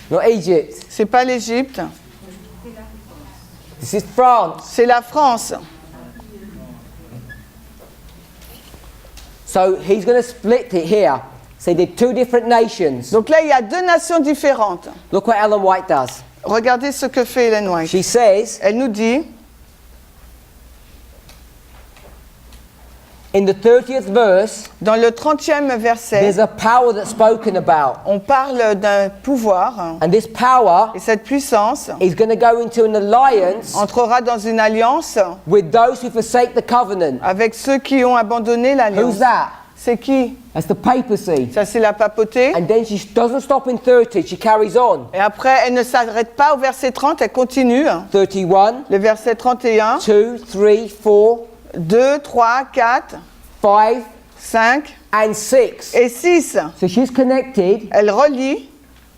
Not Egypt. C'est pas l'Égypte, This is France. c'est la France. So he's going to split it here. Say they're two different nations. Donc là il y a deux nations différentes. Look what Ellen White does. Regardez ce que fait Ellen White. She says Elle nous dit, in the 30th verse, dans le 30e verset, there's a power that's spoken about. on parle d'un pouvoir, And this power et cette puissance is going to go into an alliance entrera dans une alliance with those who forsake the covenant. avec ceux qui ont abandonné l'alliance. Who's that? C'est qui? That's the papacy. Ça c'est la papauté. And then she doesn't stop in 30, she carries on. Et après, elle ne s'arrête pas au verset 30, elle continue. 31, Le verset 31, 2, 3, 4, 2, 3, 4, 5, 5 and 6. et 6. So she's connected Elle relie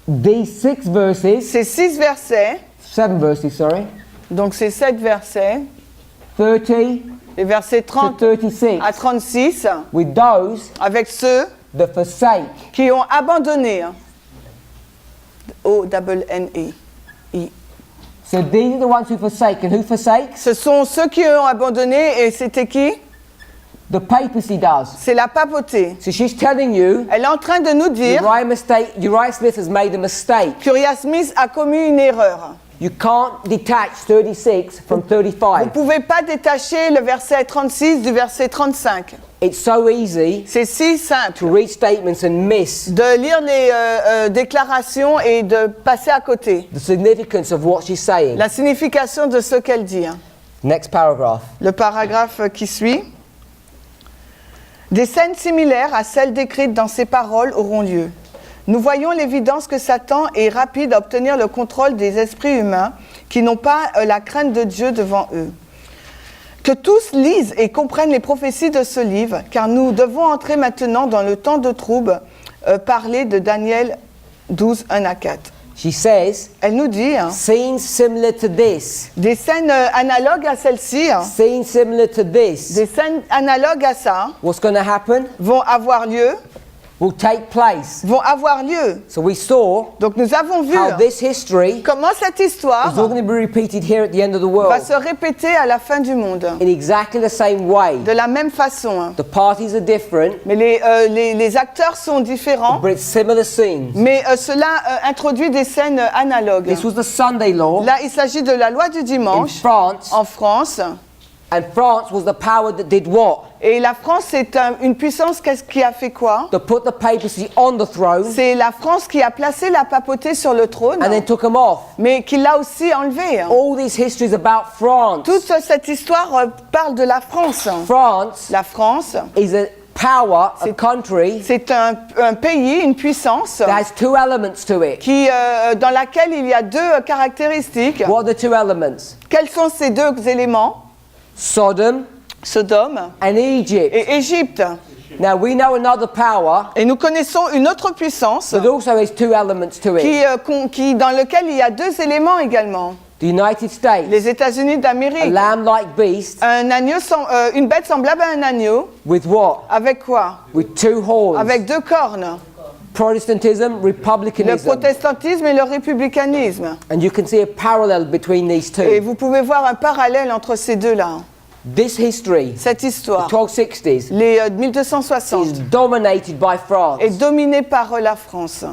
these 6 verses, ces 6 versets, 7 verses, sorry, donc ces 7 versets, les versets to 30 36, à 36, with those avec ceux that forsake. qui ont abandonné. O-double-N-E. I. So these are the ones who forsake. And who forsakes? Ce sont ceux qui ont abandonné, et c'était qui? The papacy does. C'est la papauté. So she's telling you, Elle est en train de nous dire Uriah Smith has made a mistake. qu'Uriah Smith a commis une erreur. You can't detach 36 from Vous ne 35. pouvez pas détacher le verset 36 du verset 35. It's so easy C'est si simple to read statements and miss de lire les déclarations et de passer à côté. the significance of what she's saying. La signification de ce qu'elle dit. Next paragraph. Le paragraphe qui suit. Des scènes similaires à celles décrites dans ces paroles auront lieu. nous voyons l'évidence que Satan est rapide à obtenir le contrôle des esprits humains qui n'ont pas la crainte de Dieu devant eux. Que tous lisent et comprennent les prophéties de ce livre, car nous devons entrer maintenant dans le temps de trouble, parler de Daniel 12, 1 à 4. She says, Elle nous dit, scenes similar to this, des scènes analogues à celle-ci, scenes similar to this, des scènes analogues à ça, what's going to happen? vont avoir lieu, Will take place. So we saw Donc nous avons vu how this history comment cette histoire is all going to be repeated here at the end of the world va se répéter à la fin du monde. in exactly the same way. De la même façon. The parties are different, Mais les acteurs sont différents, but it's similar scenes. mais cela introduit des scènes analogues. This was the Sunday law Là, il s'agit de la loi du in dimanche France, en France. and France was the power that did what? Et la France, c'est une puissance qui a fait quoi? To put the papacy on the throne C'est la France qui a placé la papauté sur le trône, and then took them off. mais qui l'a aussi enlevé. All these histories about France. Toute cette histoire parle de la France. France La France, is a power, a country c'est un pays, une puissance that has two elements to it. dans laquelle il y a deux caractéristiques. What are the two elements? Quels sont ces deux éléments? Sodom Sodome and Egypt. et Égypte. Now we know another power Et nous connaissons une autre puissance that also has two elements to it. dans lequel il y a deux éléments également. The United States, Les États-Unis a d'Amérique. lamb-like beast Un agneau, une bête semblable à un agneau. with what? Avec quoi? With two horns. Avec deux cornes. Protestantism, Le republicanism. protestantisme et le républicanisme. And you can see a parallel between these Et two. vous pouvez voir un parallèle entre ces deux-là. This history, Cette the histoire, 1260s, les is 1260, dominated by France. est dominée par la France.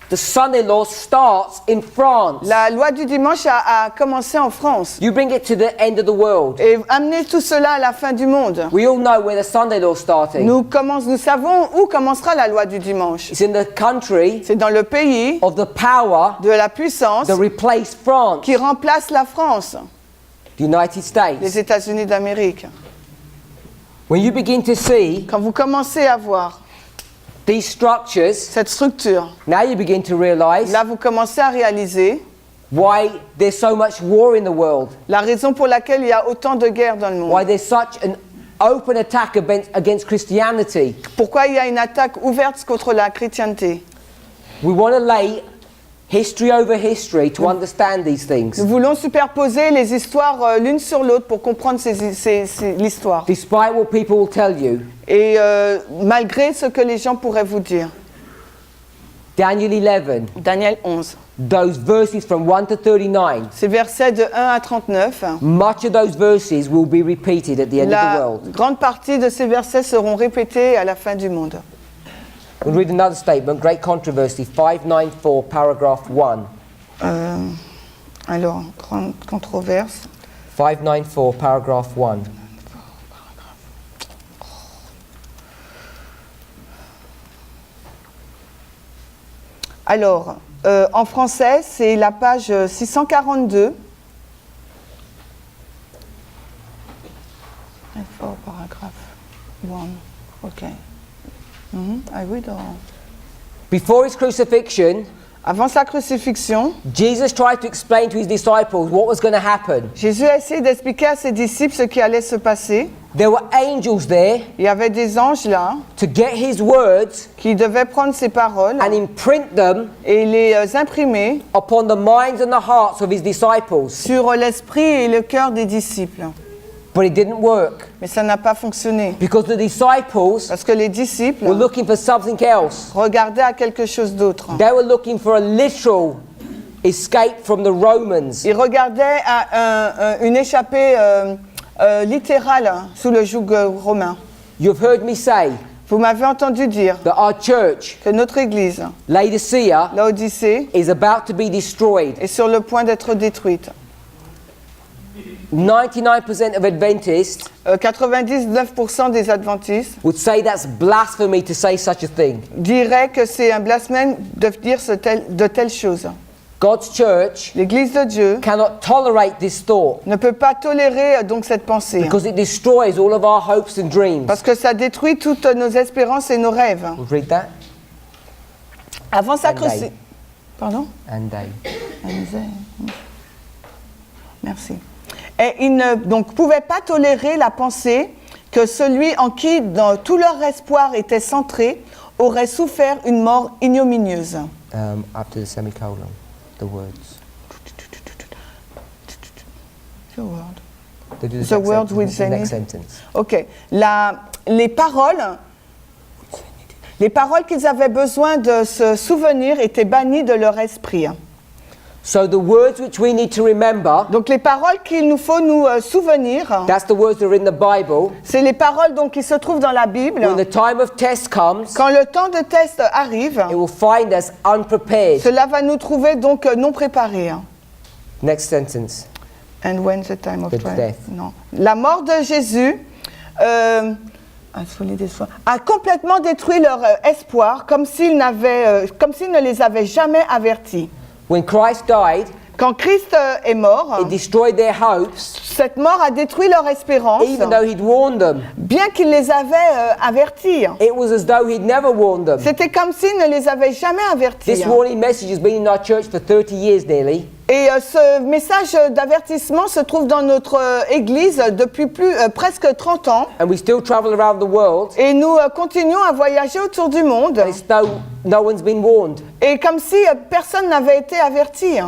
The Sunday law starts in France. La loi du dimanche a commencé en France. You bring it to the end of the world. Et amener tout cela à la fin du monde. We all know where the Sunday law started. Nous savons où commencera la loi du dimanche. It's in the country C'est dans le pays of the power de la puissance that replaced France, qui remplace la France, the United States. les États-Unis d'Amérique. When you begin to see Quand vous commencez à voir these structures, cette structure, now you begin to realize là vous commencez à réaliser why there's so much war in the world, la raison pour laquelle il y a autant de guerres dans le why monde. there's such an open attack against Christianity. Pourquoi il y a une attaque ouverte contre la chrétienté. We want to lay history over history to understand these things, Nous voulons superposer les histoires l'une sur l'autre pour comprendre l'histoire. despite what people will tell you. Et malgré ce que les gens pourraient vous dire. Daniel 11, Daniel 11. those verses from 1 to 39, Ces versets de 1 à 39, much of those verses will be repeated at the end of the la world. grande partie de ces versets seront répétés à la fin du monde. We'll read another statement, Great Controversy, 594, paragraph 1. Alors, grande controverse. 594, paragraph 1. Alors, en français, c'est la page 642. Paragraphe 1. OK. I read all. Before his crucifixion, Avant sa crucifixion, Jesus tried to explain to his disciples what was going to happen. Jésus a essayé d'expliquer à ses disciples ce qui allait se passer. There were angels there Il y avait des anges là to get his words qui devaient prendre ses paroles and imprint them et les imprimer upon the minds and the hearts of his disciples. sur l'esprit et le cœur des disciples. But it didn't work Mais ça n'a pas fonctionné because the disciples parce que les disciples were looking for something else. regardaient à quelque chose d'autre. They were looking for a literal escape from the Romans. Ils regardaient à une échappée littérale sous le joug romain. You've heard me say Vous m'avez entendu dire that our church, que notre église, Laodicea, Laodicée, is about to be destroyed. est sur le point d'être détruite. 99% of Adventists 99% des adventistes would say that's blasphemy to say such a thing. diraient que c'est un blasphème de dire de telles choses. God's church L'église de Dieu cannot tolerate this thought ne peut pas tolérer donc cette pensée because it destroys all of our hopes and dreams. parce que ça détruit toutes nos espérances et nos rêves. We'll read that. Avant sa And they. crucifixion. Pardon? And they. Merci. Et ils ne donc, pouvaient pas tolérer la pensée que celui en qui dans tout leur espoir était centré aurait souffert une mort ignominieuse. After the semicolon, the words. The word. They do The word with the next any- sentence. Ok. Les paroles qu'ils avaient besoin de se souvenir étaient bannies de leur esprit. So the words which we need to remember, Donc les paroles qu'il nous faut nous souvenir, that's the words that are in the Bible. c'est les paroles donc qui se trouvent dans la Bible. When the time of test comes, Quand le temps de test arrive, it will find us unprepared. cela va nous trouver donc non préparés. Next sentence. And when the time of The trial. death. Non. La mort de Jésus a complètement détruit leur espoir, comme s'il ne les avait jamais avertis. When Christ died, Quand Christ est mort, it destroyed their hopes, cette mort a détruit leur espérance, even though he'd warned them. bien qu'il les avait avertis. It was as though he'd never warned them. C'était comme s'il ne les avait jamais avertis. This warning message has been in our church for 30 years nearly. Et ce message d'avertissement se trouve dans notre église depuis presque 30 ans. And we still travel around the world. Et nous continuons à voyager autour du monde. And it's though no one's been warned. Et comme si personne n'avait été averti.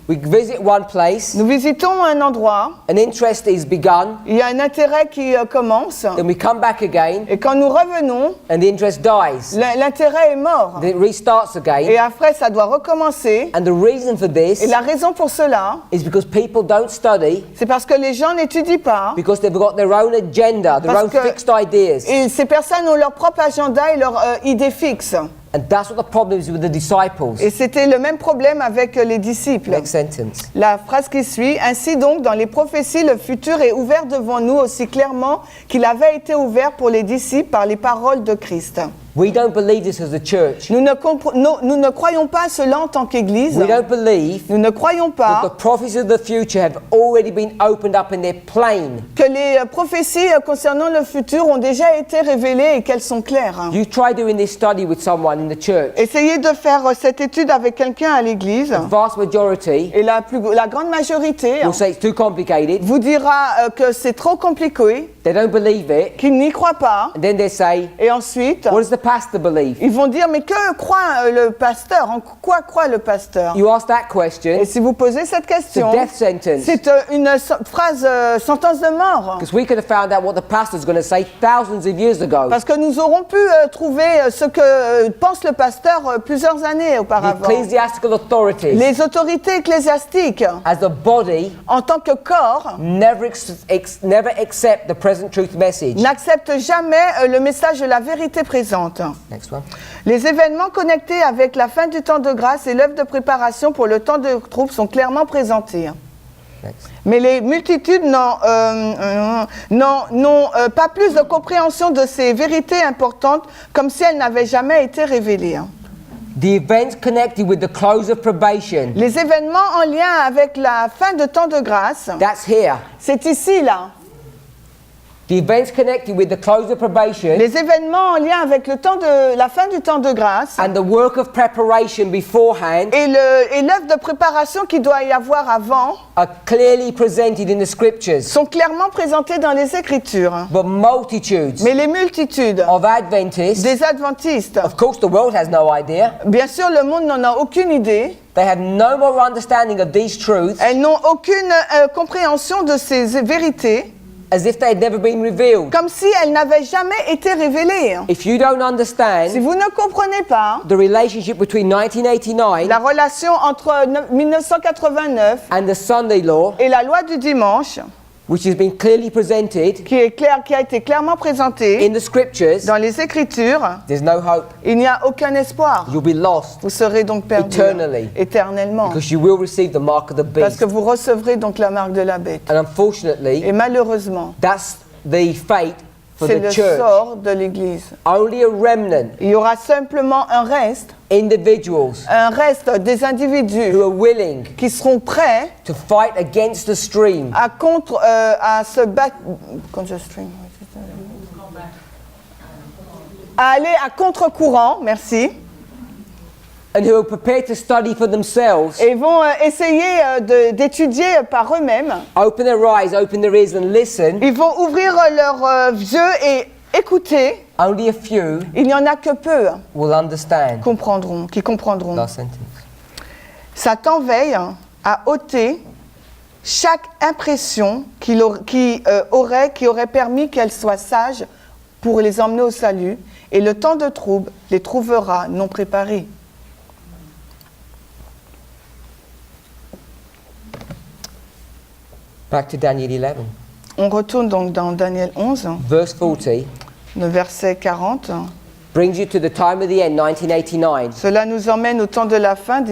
We visit one place, Nous visitons un endroit, an interest is begun, il y a un intérêt qui commence. then we come back again, Et quand nous revenons, and the interest dies. l'intérêt est mort. Then it restarts again. Et après, ça doit recommencer. And the reason for this Et la raison pour cela, is because people don't study, c'est parce que les gens n'étudient pas. because they've got their own agenda, their Parce own que- fixed ideas. Et ces personnes ont leur propre agenda et leur idée fixe. And that's what the problem is with the disciples. Et c'était le même problème avec les disciples. Next sentence. La phrase qui suit, ainsi donc, dans les prophéties, le futur est ouvert devant nous aussi clairement qu'il avait été ouvert pour les disciples par les paroles de Christ. We don't believe this as a church. Nous ne croyons pas cela en tant qu'Église. We don't believe Nous ne croyons that the pas prophecies of the future have already been opened up and they're plain. que les prophéties concernant le futur ont déjà été révélées et qu'elles sont claires. You try doing this study with someone in the church. Essayez de faire cette étude avec quelqu'un à l'Église The vast majority et la grande majorité will say it's too complicated. vous dira que c'est trop compliqué, They don't believe it. qu'ils n'y croient pas. And then they say, Et ensuite, what does the pastor believe? ils vont dire, mais que croit le pasteur? En quoi croit le pasteur? You ask that question, Et si vous posez cette it's a question, death sentence. c'est une phrase sentence de mort. Because we could have found out what the pastor's going to say thousands of years ago. Parce que nous aurons pu trouver ce que pense le pasteur plusieurs années The auparavant. ecclesiastical authorities, Les autorités ecclésiastiques, as a body, en tant que corps, never accept the present truth message. n'acceptent jamais le message de la vérité présente. Next one. Les événements connectés avec la fin du temps de grâce et l'œuvre de préparation pour le temps de trouble sont clairement présentés. Next. Mais les multitudes n'ont pas plus de compréhension de ces vérités importantes comme si elles n'avaient jamais été révélées. The events connected with the close of probation, Les événements en lien avec la fin de temps de grâce, that's here. c'est ici, là. The events connected with the close of probation Les événements en lien avec la fin du temps de grâce and the work of preparation beforehand et l'œuvre de préparation qu'il doit y avoir avant are clearly presented in the scriptures. sont clairement présentés dans les Écritures. But multitudes Mais les multitudes of Adventists, des adventistes, of course the world has no idea, bien sûr le monde n'en a aucune idée, they have no more understanding of these truths elles n'ont aucune compréhension de ces vérités, as if they had never been revealed. comme si elles n'avaient jamais été révélées. If you don't Si understand vous ne comprenez pas the relationship between 1989 la relation entre 1989 and the Sunday law, et la loi du dimanche, which has been clearly presented qui a été clairement présentée in the scriptures, dans les Écritures, there's no hope. il n'y a aucun espoir. You'll be lost Vous serez donc perdu Eternally. éternellement, because you will receive the mark of the parce beast. que vous recevrez donc la marque de la bête. And unfortunately, Et malheureusement, that's the fate for c'est the le church. sort de l'Église. Only a remnant, Il y aura simplement un reste des who individus are willing qui seront prêts to fight against the stream, à se battre, à aller à contre-courant, merci, and who are prepared to study for themselves, et vont essayer d'étudier par eux-mêmes. open their eyes, open their ears, and listen, Ils vont ouvrir leurs yeux et écouter. only a few Il n'y en a que peu will understand. qui comprendront. Last sentence. Satan veille à ôter chaque impression qui aurait permis qu'elle soit sage pour les emmener au salut, et le temps de trouble les trouvera non préparés. Back to Daniel 11, On retourne donc dans Daniel 11, verse 40. le verset 40. Brings you to the time of the end, 1989. Cela nous emmène au temps de la fin, And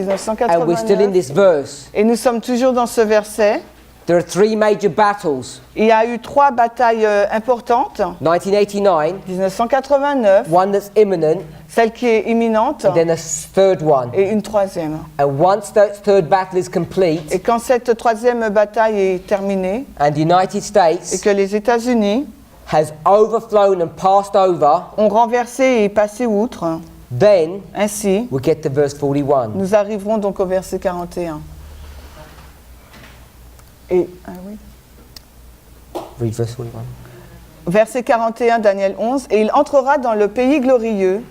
we're still in 1989. this verse. Et nous sommes toujours dans ce verset. There are three major battles. Il y a eu 3 batailles importantes. 1989, 1989, one that's imminent, celle qui est imminente, and then a third one. et une troisième. And once that third battle is complete, Et quand cette troisième bataille est terminée, and the United et States que les États-Unis has overflown and passed over, ont renversé et passé outre, then ainsi, we get to verse 41. nous arriverons donc au verset 41. Et, Read verse 41. verset 41, Daniel 11, « Et il entrera dans le pays glorieux,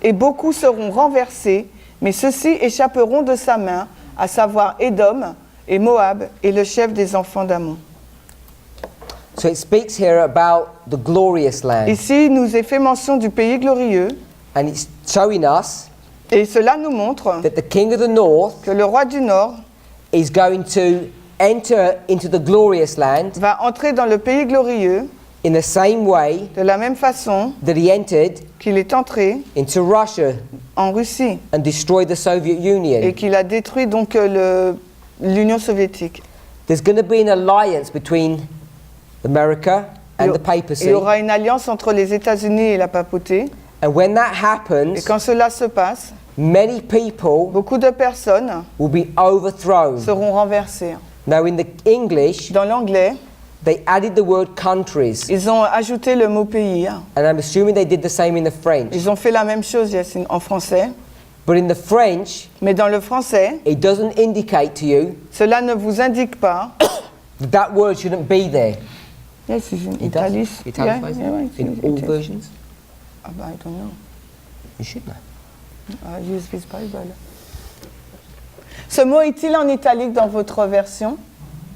et beaucoup seront renversés, mais ceux-ci échapperont de sa main, à savoir Édom et Moab, et le chef des enfants d'Ammon. » So it speaks here about the glorious land, Ici, nous est fait mention du pays glorieux, and it's showing us et cela nous montre that the king of the north que le roi du Nord is going to enter into the glorious land va entrer dans le pays glorieux in the same way de la même façon that he entered qu'il est entré into Russia en Russie and destroyed the Soviet et Union. qu'il a détruit donc l'Union soviétique. There's going to be an alliance between America and the Il papacy. y aura une alliance entre les États-Unis et la papauté. And when that Et happens, quand cela se passe, many people beaucoup de personnes will be overthrown. seront renversées. Now, in the English, Dans l'anglais, they added the word countries, ils ont ajouté le mot pays. and I'm assuming they did the same in the French. Ils ont fait la même chose, Yacine, en français. But in the French, Mais dans le français, it doesn't indicate to you cela ne vous indique pas. that that word shouldn't be there. Yes, it's in It does. Italis. Italicized it's in all it is. versions. I don't know. You should know. I use this Bible. Ce mot est-il en italique dans votre version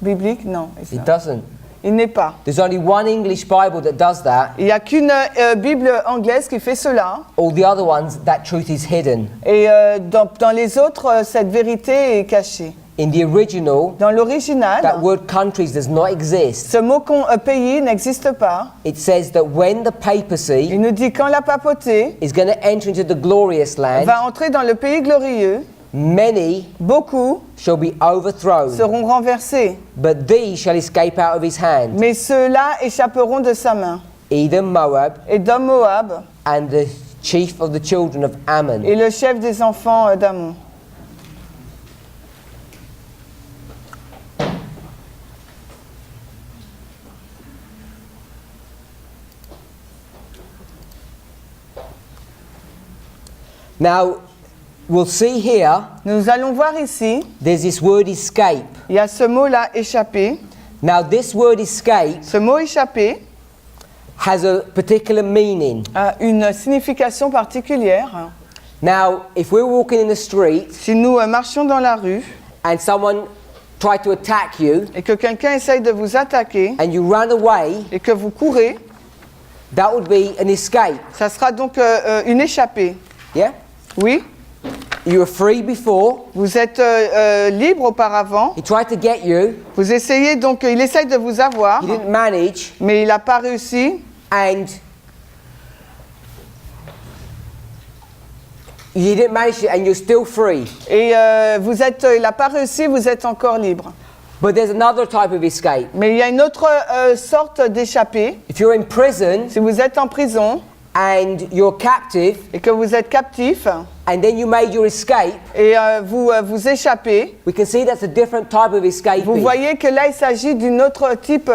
biblique? Non, it's It not. doesn't. Il n'est pas. There's only one English Bible that does that. Il n'y a qu'une Bible anglaise qui fait cela. All the other ones, that truth is hidden. Et dans les autres, cette vérité est cachée. In the original, Dans l'original, that word countries does not exist. ce mot pays n'existe pas. It says that when the papacy Il nous dit quand la papauté is going to enter into the glorious land, va entrer dans le pays glorieux, many beaucoup shall be overthrown, seront renversés. but these shall escape out of his hand. Mais ceux-là échapperont de sa main. Edom, Moab, Et d'Homme Moab and the chief of the children of Ammon. et le chef des enfants d'Ammon. Now, we'll see here, Nous allons voir ici, there's this word escape. il y a ce mot-là échappé. Now, this word escape Ce mot échappé has a particular meaning. a une signification particulière. Now, if we're walking in the street Si nous marchions dans la rue and someone tried to attack you et que quelqu'un essaye de vous attaquer and you run away, et que vous courez, that would be an escape. ça sera donc une échappée. Yeah? Oui, You were free before, vous êtes libre auparavant. he tried to get you, Vous essayez donc, il essaye de vous avoir, he didn't manage, mais il n'a pas réussi. and you didn't manage it and you're still free. Et il n'a pas réussi, vous êtes encore libre. But there's another type of escape. Mais il y a une autre sorte d'échappée. If you're in prison Si vous êtes en prison and you're captive et que vous êtes captif and then you made your escape, et vous échappez, we can see that's a different type of escape. vous voyez que là il s'agit d'un autre type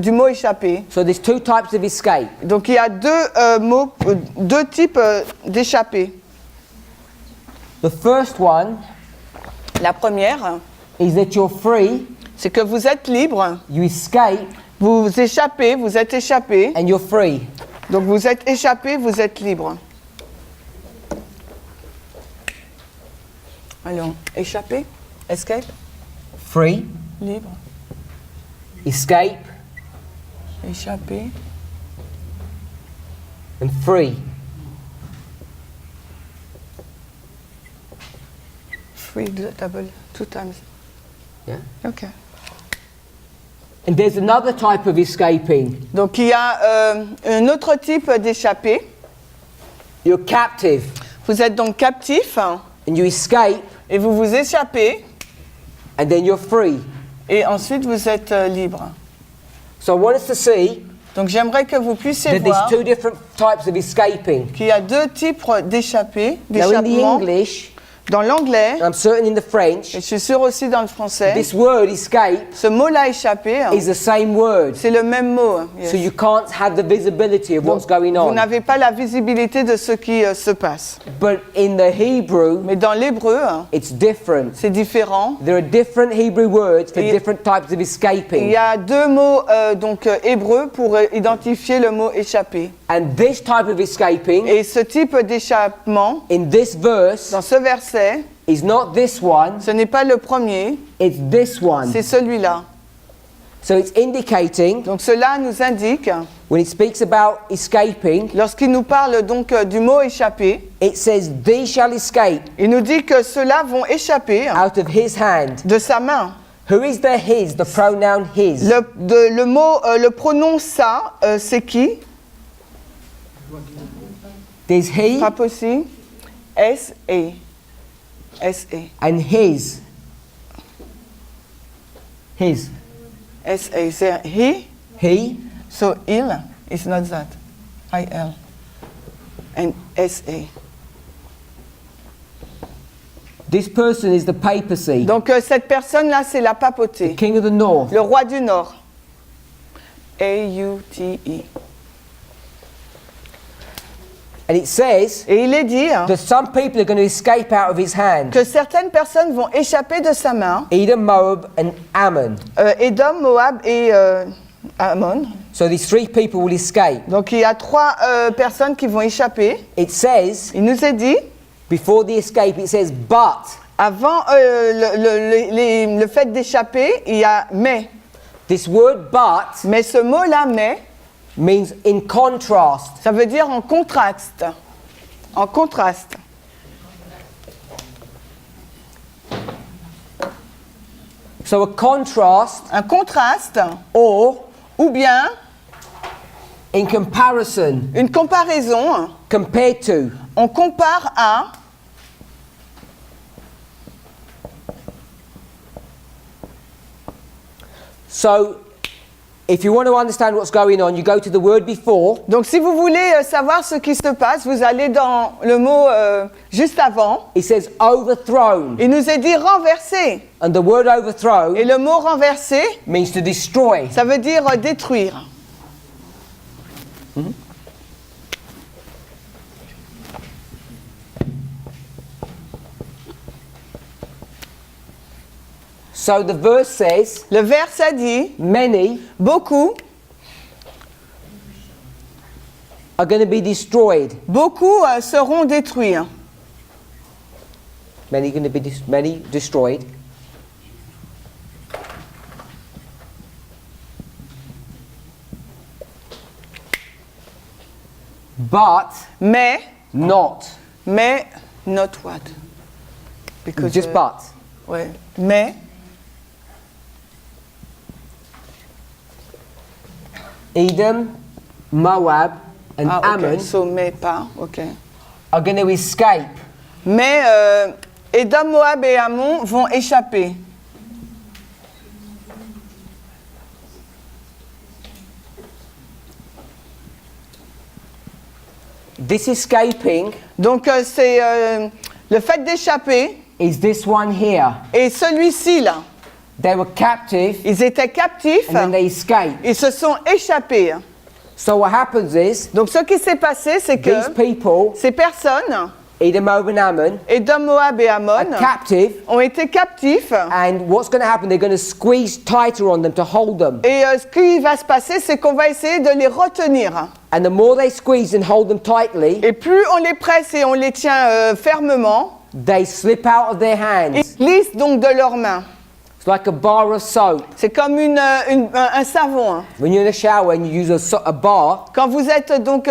du mot échappé. So there's two types of escape. Donc il y a deux types d'échappée. The first one La première, is that you're free, c'est que vous êtes libre, you escape, vous vous échappez, vous êtes échappé. and you're free. Donc vous êtes échappé, vous êtes libre. Alors, échappé, escape, Free, libre, escape, échappé, and free. free, double, 2 times. Yeah. Ok. And there's another type of escaping. Donc il y a un autre type d'échappé. You're captive, Vous êtes donc captif and you escape, et vous vous échappez and then you're free. et ensuite vous êtes libre. So I want us to see Donc j'aimerais que vous puissiez that there's voir two different types of escaping. qu'il y a 2 types d'échappés, Now in the d'échappement. English, Dans l'anglais, and I'm certain in the French, et je suis sûre aussi dans le français, this word escape ce mot-là échappé, is the same word. c'est le même mot. Yes. So you can't have the visibility of Donc, what's going vous on. n'avez pas la visibilité de ce qui se passe. But in the Hebrew, Mais dans l'hébreu, it's different. c'est différent. There are different Hebrew words for Et- different types of Il escaping. y a 2 mots hébreux pour identifier le mot échappé. And this type of escaping, Et ce type d'échappement, in this verse, dans ce verset, is not this one, ce n'est pas le premier, it's this one. c'est celui-là. So it's indicating, Donc cela nous indique, when it speaks about escaping, lorsqu'il nous parle donc du mot échappé, it says, these shall escape il nous dit que ceux-là vont échapper out of his hand. de sa main. Who is the his, the pronoun his? Le pronom ça, c'est qui? There's he Pas possible. S-E. S-E. and his. His. S-E. C'est he. He, So il is not that. I-L. And S-E. this person is the papacy, Donc cette personne-là, c'est la papauté. king of the north. Le roi du Nord. A-U-T-E. And it says Et il est dit that some people are going to escape out of his hand. que certaines personnes vont échapper de sa main. Edom, Moab, and Ammon. Édom, Moab et Ammon. So these 3 people will escape. Donc il y a 3 personnes qui vont échapper. It says, Il nous est dit, before the escape, it says, but. avant le fait d'échapper, il y a mais. This word but Mais ce mot-là, mais, means in contrast. ça veut dire en contraste. En contraste. So a contrast Un contraste, or ou bien in comparison, une comparaison. compared to. On compare à. So if you want to understand what's going on, you go to the word before. Donc si vous voulez savoir ce qui se passe, vous allez dans le mot juste avant. It says overthrown. Il nous est dit renverser. And the word overthrown Et le mot renverser, means to destroy. ça veut dire détruire. So the verse says, Le verset dit, many beaucoup, are going to be destroyed. beaucoup seront détruits. Many going to be many destroyed. But Mais, not. not what? Because, Just but. Ouais. Mais, Edom, Moab, and Ammon ok, so mais pas, ok. are going to escape. Mais Édom, Moab et Ammon vont échapper. This escaping Donc c'est le fait d'échapper is this one here. et celui-ci là. They were captive Ils étaient captifs, and then they escaped. ils se sont échappés. So what happens is Donc ce qui s'est passé, c'est these que people ces personnes Edom, Moab, and Ammon Édom, Moab et Ammon, are captive. ont été captifs. And what's going to happen? They're going to squeeze tighter on them to hold them. Et ce qui va se passer, c'est qu'on va essayer de les retenir. And the more they squeeze and hold them tightly, Et plus on les presse et on les tient fermement, they slip out of their ils hands. glissent donc de leurs mains. It's like a bar of soap. C'est comme un savon. Hein. When you're in the shower and you use a bar, Quand vous êtes donc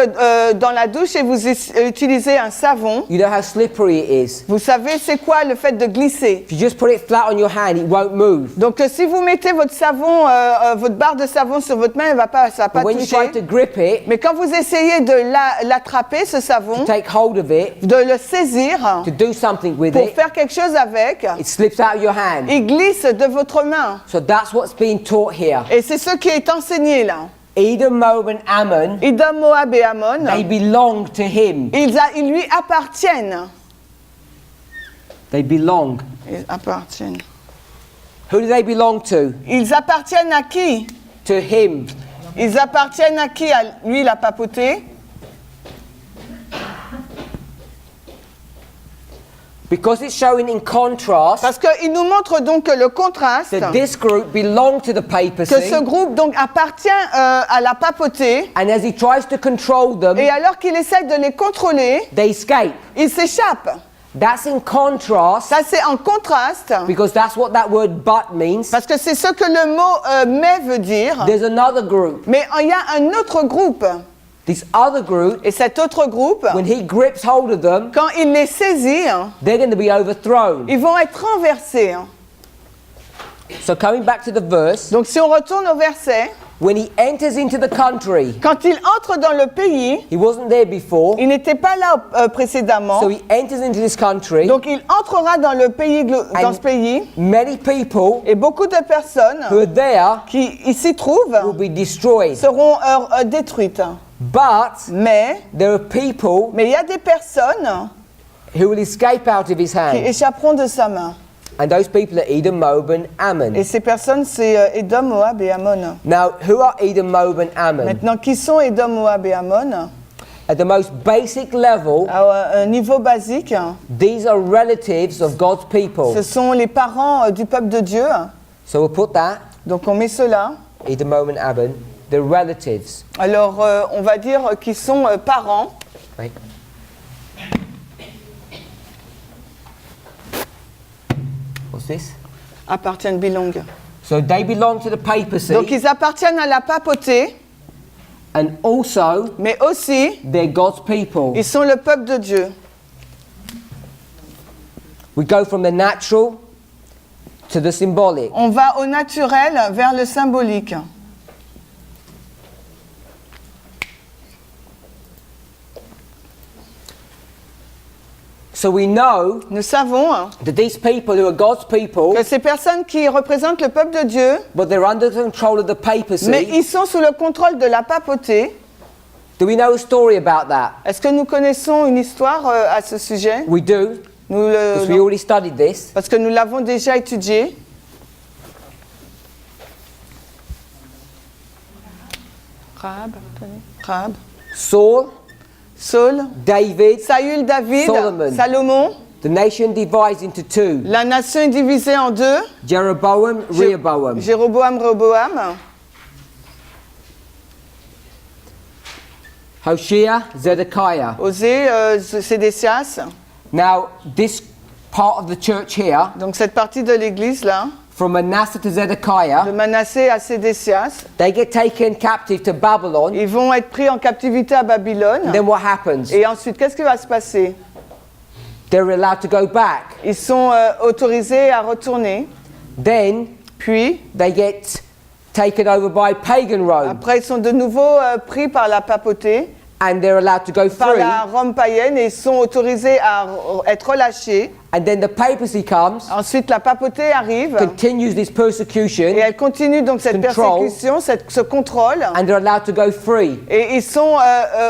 dans la douche et vous utilisez un savon, you know how slippery it is. vous savez c'est quoi le fait de glisser. If you just put it flat on your hand, it won't move. Donc si vous mettez votre savon, votre barre de savon sur votre main, ça va pas But when you try toucher. to grip it, Mais quand vous essayez de l'attraper, ce savon, take hold of it, de le saisir to do something with pour it, faire quelque chose avec, it slips out of your hand. il glisse de votre main. So that's what's being taught here. Et c'est ce qui est enseigné là. Edom, Moab, and Ammon, Édom, Moab et Ammon, they belong to him. ils lui appartiennent. They belong. Ils appartiennent. Who do they belong to? Ils appartiennent à qui? To him. Ils appartiennent à qui? À lui, il a papoté. Because it's showing in contrast Parce qu'il nous montre donc le contraste, that this group belong to the que papacy, ce groupe donc appartient à la papauté, and as he tries to control them, et alors qu'il essaie de les contrôler, they escape. ils s'échappent. That's in contrast, Ça c'est en contraste, because that's what that word but means. parce que c'est ce que le mot mais veut dire. There's another group. Mais il y a un autre groupe, This other group, et cet autre groupe, when he grips hold of them, quand il les saisit, they're going to be overthrown. ils vont être renversés. So coming back to the verse, Donc si on retourne au verset, when he enters into the country, quand il entre dans le pays, he wasn't there before, il n'était pas là précédemment, so he enters into this country, donc il entrera dans le pays, dans ce pays, many people et beaucoup de personnes who are there qui s'y trouvent will be destroyed. seront détruites. But Mais there are people il y a des personnes who will escape out of his qui hand. échapperont de sa main. And those people are Edom, Moab, and Ammon. Et ces personnes, c'est Édom, Moab et Ammon. Now, who are Edom, Moab, and Ammon? Maintenant, qui sont Édom, Moab et Ammon? At the most basic level, À un niveau basique, these are relatives of God's people. ce sont les parents du peuple de Dieu. So we'll put that, Donc on met cela. Edom, Moab, and Ammon, the relatives. Alors on va dire qu'ils sont parents. Right? What's this? Appartiennent belong. So they belong to the papacy, Donc ils appartiennent à la papauté, and also mais aussi they're God's people. ils sont le peuple de Dieu. We go from the natural to the symbolic. On va au naturel vers le symbolique. So we know Nous savons that these people who are God's people, que ces personnes qui représentent le peuple de Dieu, but they're under the control of the mais papacy. ils sont sous le contrôle de la papauté. Do we know a story about that? Est-ce que nous connaissons une histoire à ce sujet? We do, Nous because we already studied this. parce que nous l'avons déjà étudié. Rahab, Saul, Saul, David, Saül, David, Solomon. Salomon. the nation divides into two. La nation est divisée en deux. Jeroboam, Rehoboam. Jéroboam, Rehoboam. Hoshea, Zedekiah. Osée, Sédécias. Now, this part of the church here, Donc cette partie de l'église là, from Manasseh to de Zedekiah, Manassé à Sédécias, they get taken captive to Babylon. ils vont être pris en captivité à Babylone. Then what happens? Et ensuite, qu'est-ce qui va se passer? They're allowed to go back. Ils sont autorisés à retourner. Then Puis, they get taken over by pagan Rome, après, ils sont de nouveau pris par la papauté, and they're allowed to go par free. la Rome païenne, et ils sont autorisés à être relâchés. And then the papacy comes, Ensuite, la papauté arrive, continues this persecution, et elle continue donc cette Control. persécution, ce contrôle, and they're allowed to go free. et ils sont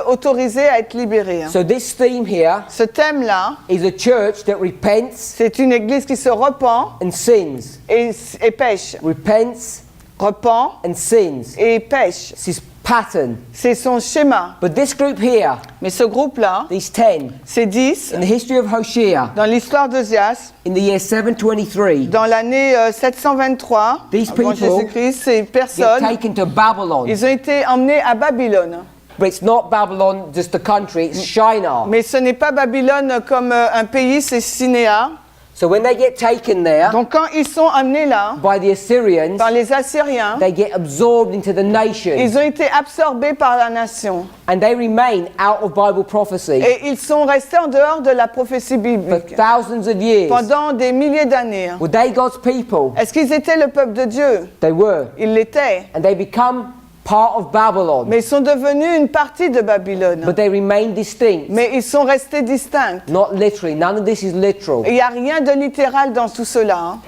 autorisés à être libérés. So this theme here Ce thème-là, is a church that repents c'est une église qui se repent and sins. et pêche. Repents Repent and sins. et pêche. This is pattern. C'est son schéma. But this group here, Mais ce groupe-là, these 10, ces 10, in the history of Hoshea, dans l'histoire d'Ozias, in the year 723, dans l'année 723, These avant people Jésus-Christ, ces get personnes, taken to Babylon. ils ont été emmenés à Babylone. But it's not Babylon, just the country, it's Shinar. Mais ce n'est pas Babylone comme un pays, c'est Sinéa. So when they get taken there Donc quand ils sont emmenés là, by the Assyrians, par les Assyriens, they get absorbed into the nation. ils ont été absorbés par la nation. And they remain out of Bible prophecy Et ils sont restés en dehors de la prophétie for biblique thousands of years. pendant des milliers d'années. Were they God's people? Est-ce qu'ils étaient le peuple de Dieu? They were. Ils l'étaient. And they become part of Babylon. Mais ils sont devenus une partie de Babylone. But they remain distinct. Mais ils sont restés distincts. Not literally. None of this is literal. Il n'y a rien de littéral dans tout cela. Hein.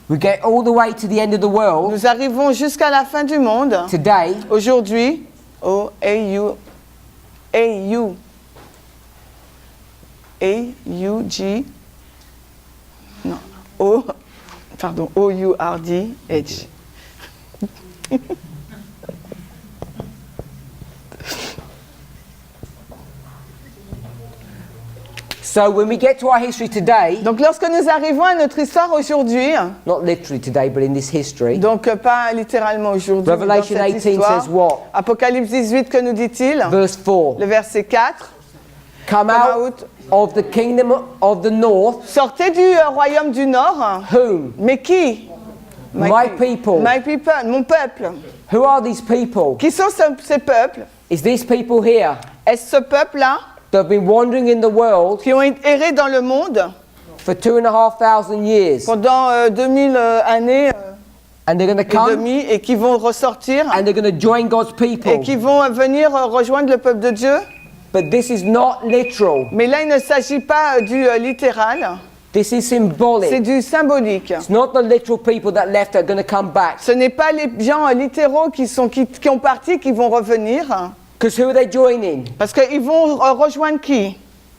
We get all the way to the end of the world Nous arrivons jusqu'à la fin du monde. today. Aujourd'hui, O-A-U, A-U, A-U-G, non, O, pardon, O-U-R-D-H. So when we get to our history today, Donc lorsque nous arrivons à notre histoire aujourd'hui, not literally today, but in this history, donc pas littéralement aujourd'hui, mais dans Revelation cette 18 histoire, says what? Apocalypse 18, que nous dit-il? Verse 4. Le verset 4. Come out of the kingdom of the north. Sortez du royaume du Nord. Whom? Mais qui? My people. My people, mon peuple. Who are these people? Qui sont ces peuples? Is these people here Est-ce ce peuple-là that have been wandering in the world qui ont erré dans le monde for 2,500 years? pendant 2000 années And they're going to et come demie et qui vont ressortir and they're going to join God's people. et qui vont venir rejoindre le peuple de Dieu? But this is not literal. Mais là, il ne s'agit pas du littéral, This is c'est symbolic. du symbolique. It's not the literal people that left that are going to come back. Ce n'est pas les gens littéraux qui ont parti qui vont revenir, Because who are they joining? parce qu'ils vont rejoindre qui?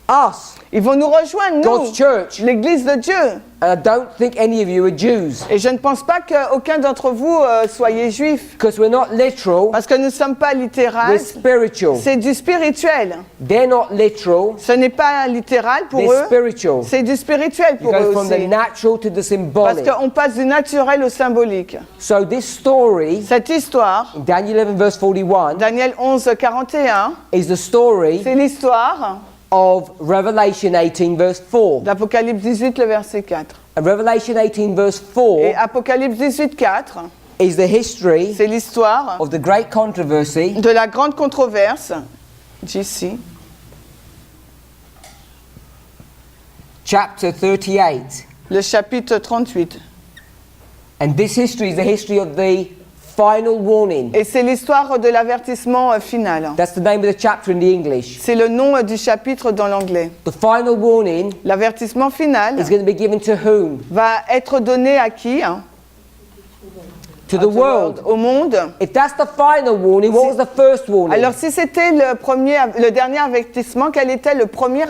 Us. Ils vont nous rejoindre, nous, God's church. l'Église de Dieu. And I don't think any of you are Jews. Et je ne pense pas qu'aucun d'entre vous soyez juif, Because we're not literal, parce que nous ne sommes pas littérales, we're spiritual. c'est du spirituel. They're not literal, Ce n'est pas littéral pour they're eux, spiritual. c'est du spirituel You pour eux go from the aussi. natural to the Parce symbolic. qu'on passe du naturel au symbolique. So this story, Cette histoire, in Daniel 11 verse 41, Daniel 11, 41, is the story c'est l'histoire of Revelation 18 verse 4. d'Apocalypse 18, le verset 4. And Revelation 18 verse Et 4 Apocalypse 18, 4, is the history c'est l'histoire of the great controversy de la grande controverse, JC, chapter 38. le chapitre 38. And this history is the history of the final warning. Et c'est l'histoire de l'avertissement final. That's the name of the chapter in the English. C'est le nom du chapitre dans l'anglais. The final warning L'avertissement final is going to be given to whom? va être donné à qui? To the world. Au monde. If that's the final warning, what was the first warning? Alors si c'était le dernier avertissement, quel était le premier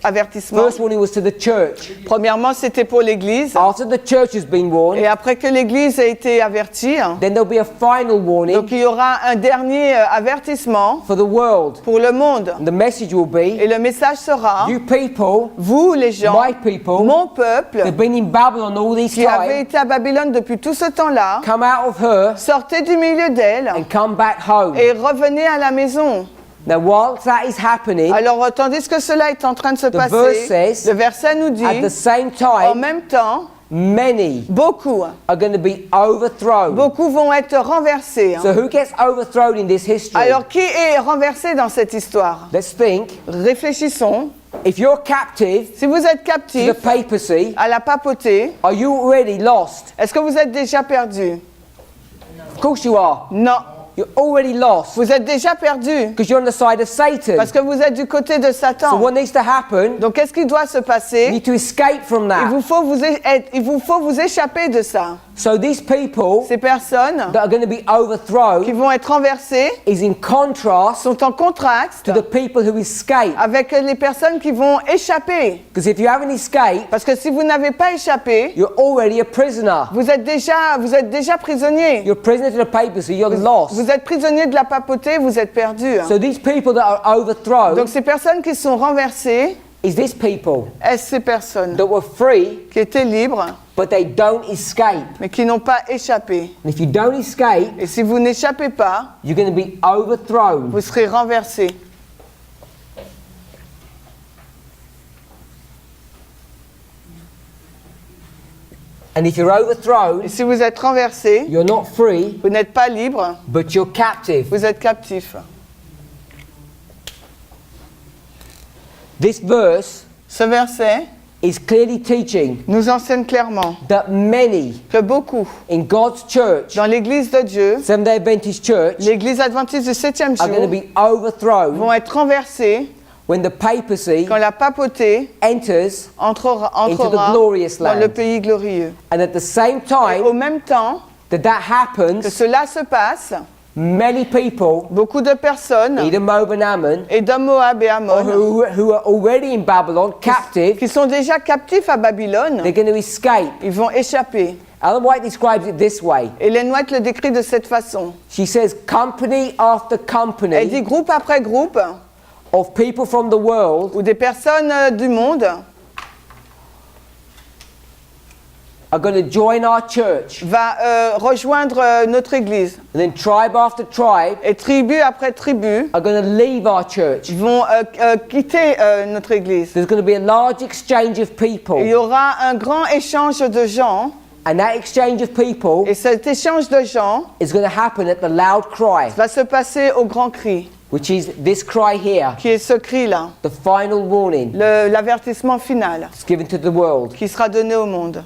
avertissement? First warning was to the church. Premièrement, c'était pour l'Église. After the church has been warned, Et après que l'Église a été avertie, then there'll be a final warning donc il y aura un dernier avertissement for the world. pour le monde. And the message will be, Et le message sera, you people, vous les gens, my people, mon peuple, they've been in Babylon all this qui avez time, été à Babylone depuis tout ce temps-là, come out of her sortez du milieu d'elle and come back home. et revenez à la maison. Now, whilst that is happening, Alors, tandis que cela est en train de se verse passer, says, le verset nous dit, at the same en time, même temps, many beaucoup are going to be overthrown. vont être renversés. So who gets overthrown in this history? Alors, qui est renversé dans cette histoire? Let's think. Réfléchissons. If you're captive Si vous êtes to captif the papacy, à la papauté, are you already lost? est-ce que vous êtes déjà perdu? Of course you are. Non. You're already lost Vous êtes déjà perdu because you're on the side of Satan. parce que vous êtes du côté de So Satan. what needs to happen? Donc, qu'est-ce qui doit se You passer? need to escape from Il that. vous faut vous échapper de ça. So these people Ces personnes that are going to be qui overthrown vont être renversées is in contrast sont en contraste to the people who escape. avec les personnes qui vont échapper. Because if you haven't escaped, Parce que si vous n'avez pas échappé, you're already a prisoner. vous êtes déjà prisonnier. You're a prisoner to the papacy, you're lost. Vous êtes prisonnier de la papauté, vous êtes perdu. So these people that are overthrown Donc ces personnes qui sont renversées, is this people est-ce ces personnes that were free, qui étaient libres, but they don't escape. mais qui n'ont pas échappé. And if you don't escape, Et si vous n'échappez pas, you're going to be overthrown. vous serez renversé. And if you're overthrown, Et si vous êtes renversé, you're not free, vous n'êtes pas libre, but you're captive. vous êtes captif. This verse Ce verset is clearly teaching nous enseigne clairement that many que beaucoup in God's church, dans l'Église de Dieu, Seventh-day Adventist Church, l'Église adventiste du 7e are going to jour, be overthrown vont être renversés when the papacy quand la papauté enters entrera into the glorious dans le land. pays glorieux. And at the same Et au time même temps that que happens, cela se passe, many people, beaucoup de personnes, either Moab and Ammon, et de Moab et or Ammon, who are already in Babylon, captive, qui sont déjà captifs à Babylone, they're going to escape. ils vont échapper. Ellen White describes it this way. Hélène White le décrit de cette façon. She says, company after Elle dit company groupe après groupe, of people from the world ou des personnes du monde are going to join our church. va rejoindre notre Église. And then tribe after tribe Et tribu après tribu are going to leave our church. vont quitter notre Église. There's going to be a large exchange of Il y people. aura un grand échange de gens, And that exchange of people et cet échange de gens is going to happen at the loud cry, va se passer au grand cri, which is this cry here, qui est ce cri-là, the final warning l'avertissement final that's given to the world. qui sera donné au monde.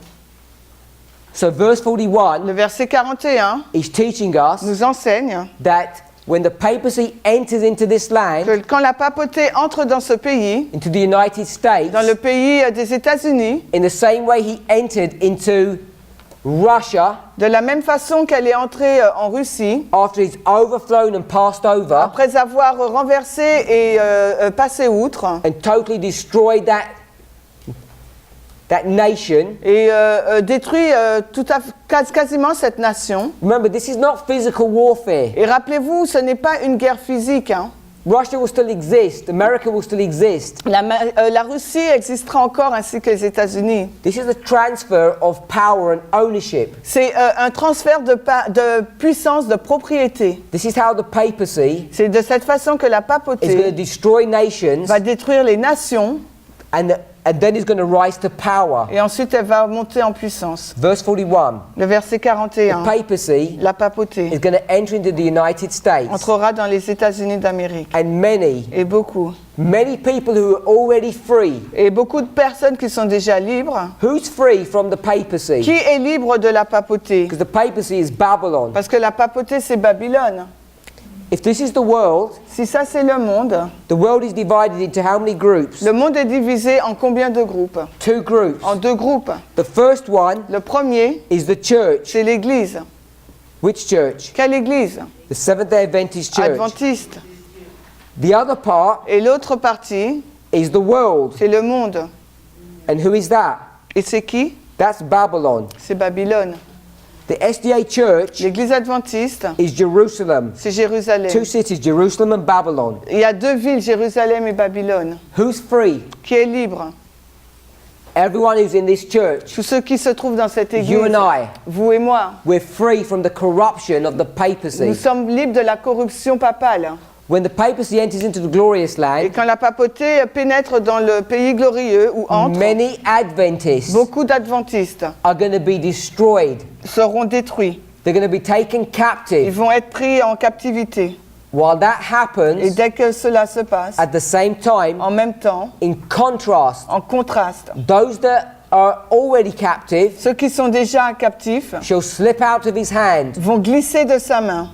So verse 41 Le verset 41 is teaching us nous enseigne that when the papacy enters into this land, que quand la papauté entre dans ce pays, into the United States, dans le pays des États-Unis, in the same way he entered into Russia de la même façon qu'elle est entrée en Russie, after he's overflown and passed over après avoir renversé et passé outre, and totally destroyed that nation. et détruit quasiment cette nation. Remember, this is not physical warfare. Et rappelez-vous, ce n'est pas une guerre physique. Hein. Russia will still exist. America will still exist. La Russie existera encore ainsi que les États-Unis. This is a transfer of power and ownership. C'est un transfert de puissance, de propriété. This is how the papacy C'est de cette façon que la is going to papauté destroy nations va détruire les nations and then is going to rise to power. et ensuite elle va monter en puissance. Verse 41. Le verset The 41, papacy la papauté is going to enter into the United States. entrera dans les États-Unis d'Amérique. And Et beaucoup. many people who are already free. Et beaucoup de personnes qui sont déjà libres. Who's free from the papacy? Qui est libre de la papauté? Because the papacy is Babylon. Parce que la papauté, c'est Babylone. If this is the world Si ça, c'est le monde, is divided into how many groups? le monde est divisé en combien de groupes? 2 groups. En 2 groupes. The first one Le premier, is the church. c'est l'Église. Which church? Quelle Église? The Seventh-day Adventist church. Adventiste. The other part Et l'autre partie, is the world. c'est le monde. And who is that? Et c'est qui? That's Babylon. C'est Babylone. The SDA church L'Église adventiste, is Jerusalem. c'est Jérusalem. 2 cities, Jerusalem and Babylon. Il y a 2 villes, Jérusalem et Babylone. Who's free? Qui est libre? Everyone who's in this church. Tous ceux qui se trouvent dans cette église, You and I. vous et moi, We're free from the corruption of the nous papacy. sommes libres de la corruption papale. When the papacy enters into the glorious Et land, quand la papauté pénètre dans le pays glorieux ou entre, many Adventists beaucoup d'adventistes are going to be destroyed. seront détruits. They're going to be taken Ils captive. vont être pris en captivité. While that Et happens, dès que cela se passe, at the same time, en même temps, in contrast, en contraste, those that are already captive ceux qui sont déjà captifs shall slip out of his hand vont glisser de sa main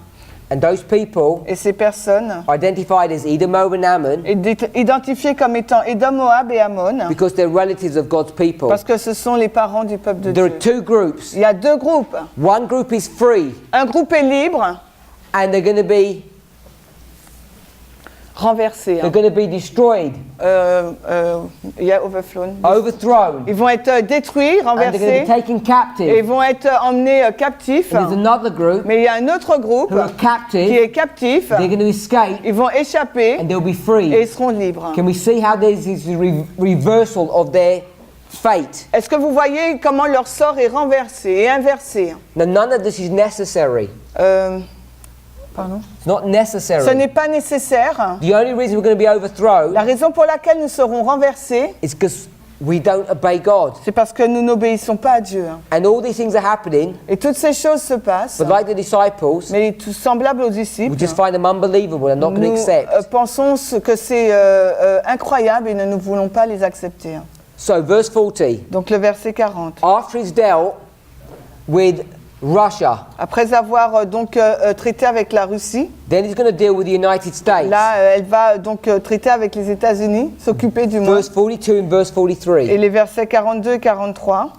And those people Et ces personnes, identified as Edom, Moab, and Ammon identifiées comme étant Édom, Moab et Ammon, because they're relatives of God's people. parce que ce sont les parents du peuple de There Dieu. are two groups. Il y a deux groupes. One group is free Un groupe est libre, and they're going to be renversé. destroyed, Il y a overflown. overthrown, Ils vont être détruits, and they're going to renversés, be taken et ils captive. vont être emmenés captifs. And there's another group Mais il y a un autre groupe who are qui captive. est captif. They're going to escape Ils vont échapper and they'll be et free. ils seront libres. Can we see how there's this reversal of their fate? Est-ce que vous voyez comment leur sort est renversé et inversé? Now, none of this is necessary. Pardon? It's not Ce necessary. n'est pas nécessaire. The only reason we're going to be overthrown La raison pour laquelle nous serons renversés, is because we don't obey God. c'est parce que nous n'obéissons pas à Dieu. And all these things are happening, Et toutes ces choses se passent, but like the disciples, mais tout semblable aux we disciples, just find them unbelievable and not going to nous accept. pensons que c'est incroyable et ne nous voulons pas les accepter. So, verse 40. Donc le verset 40. After he's dealt with Russia, Après avoir traité avec la Russie, then he's going to deal with the United States. là elle va donc traiter avec les États-Unis, s'occuper du monde. Verse 42 and verse Et 43. les versets 42 et 43.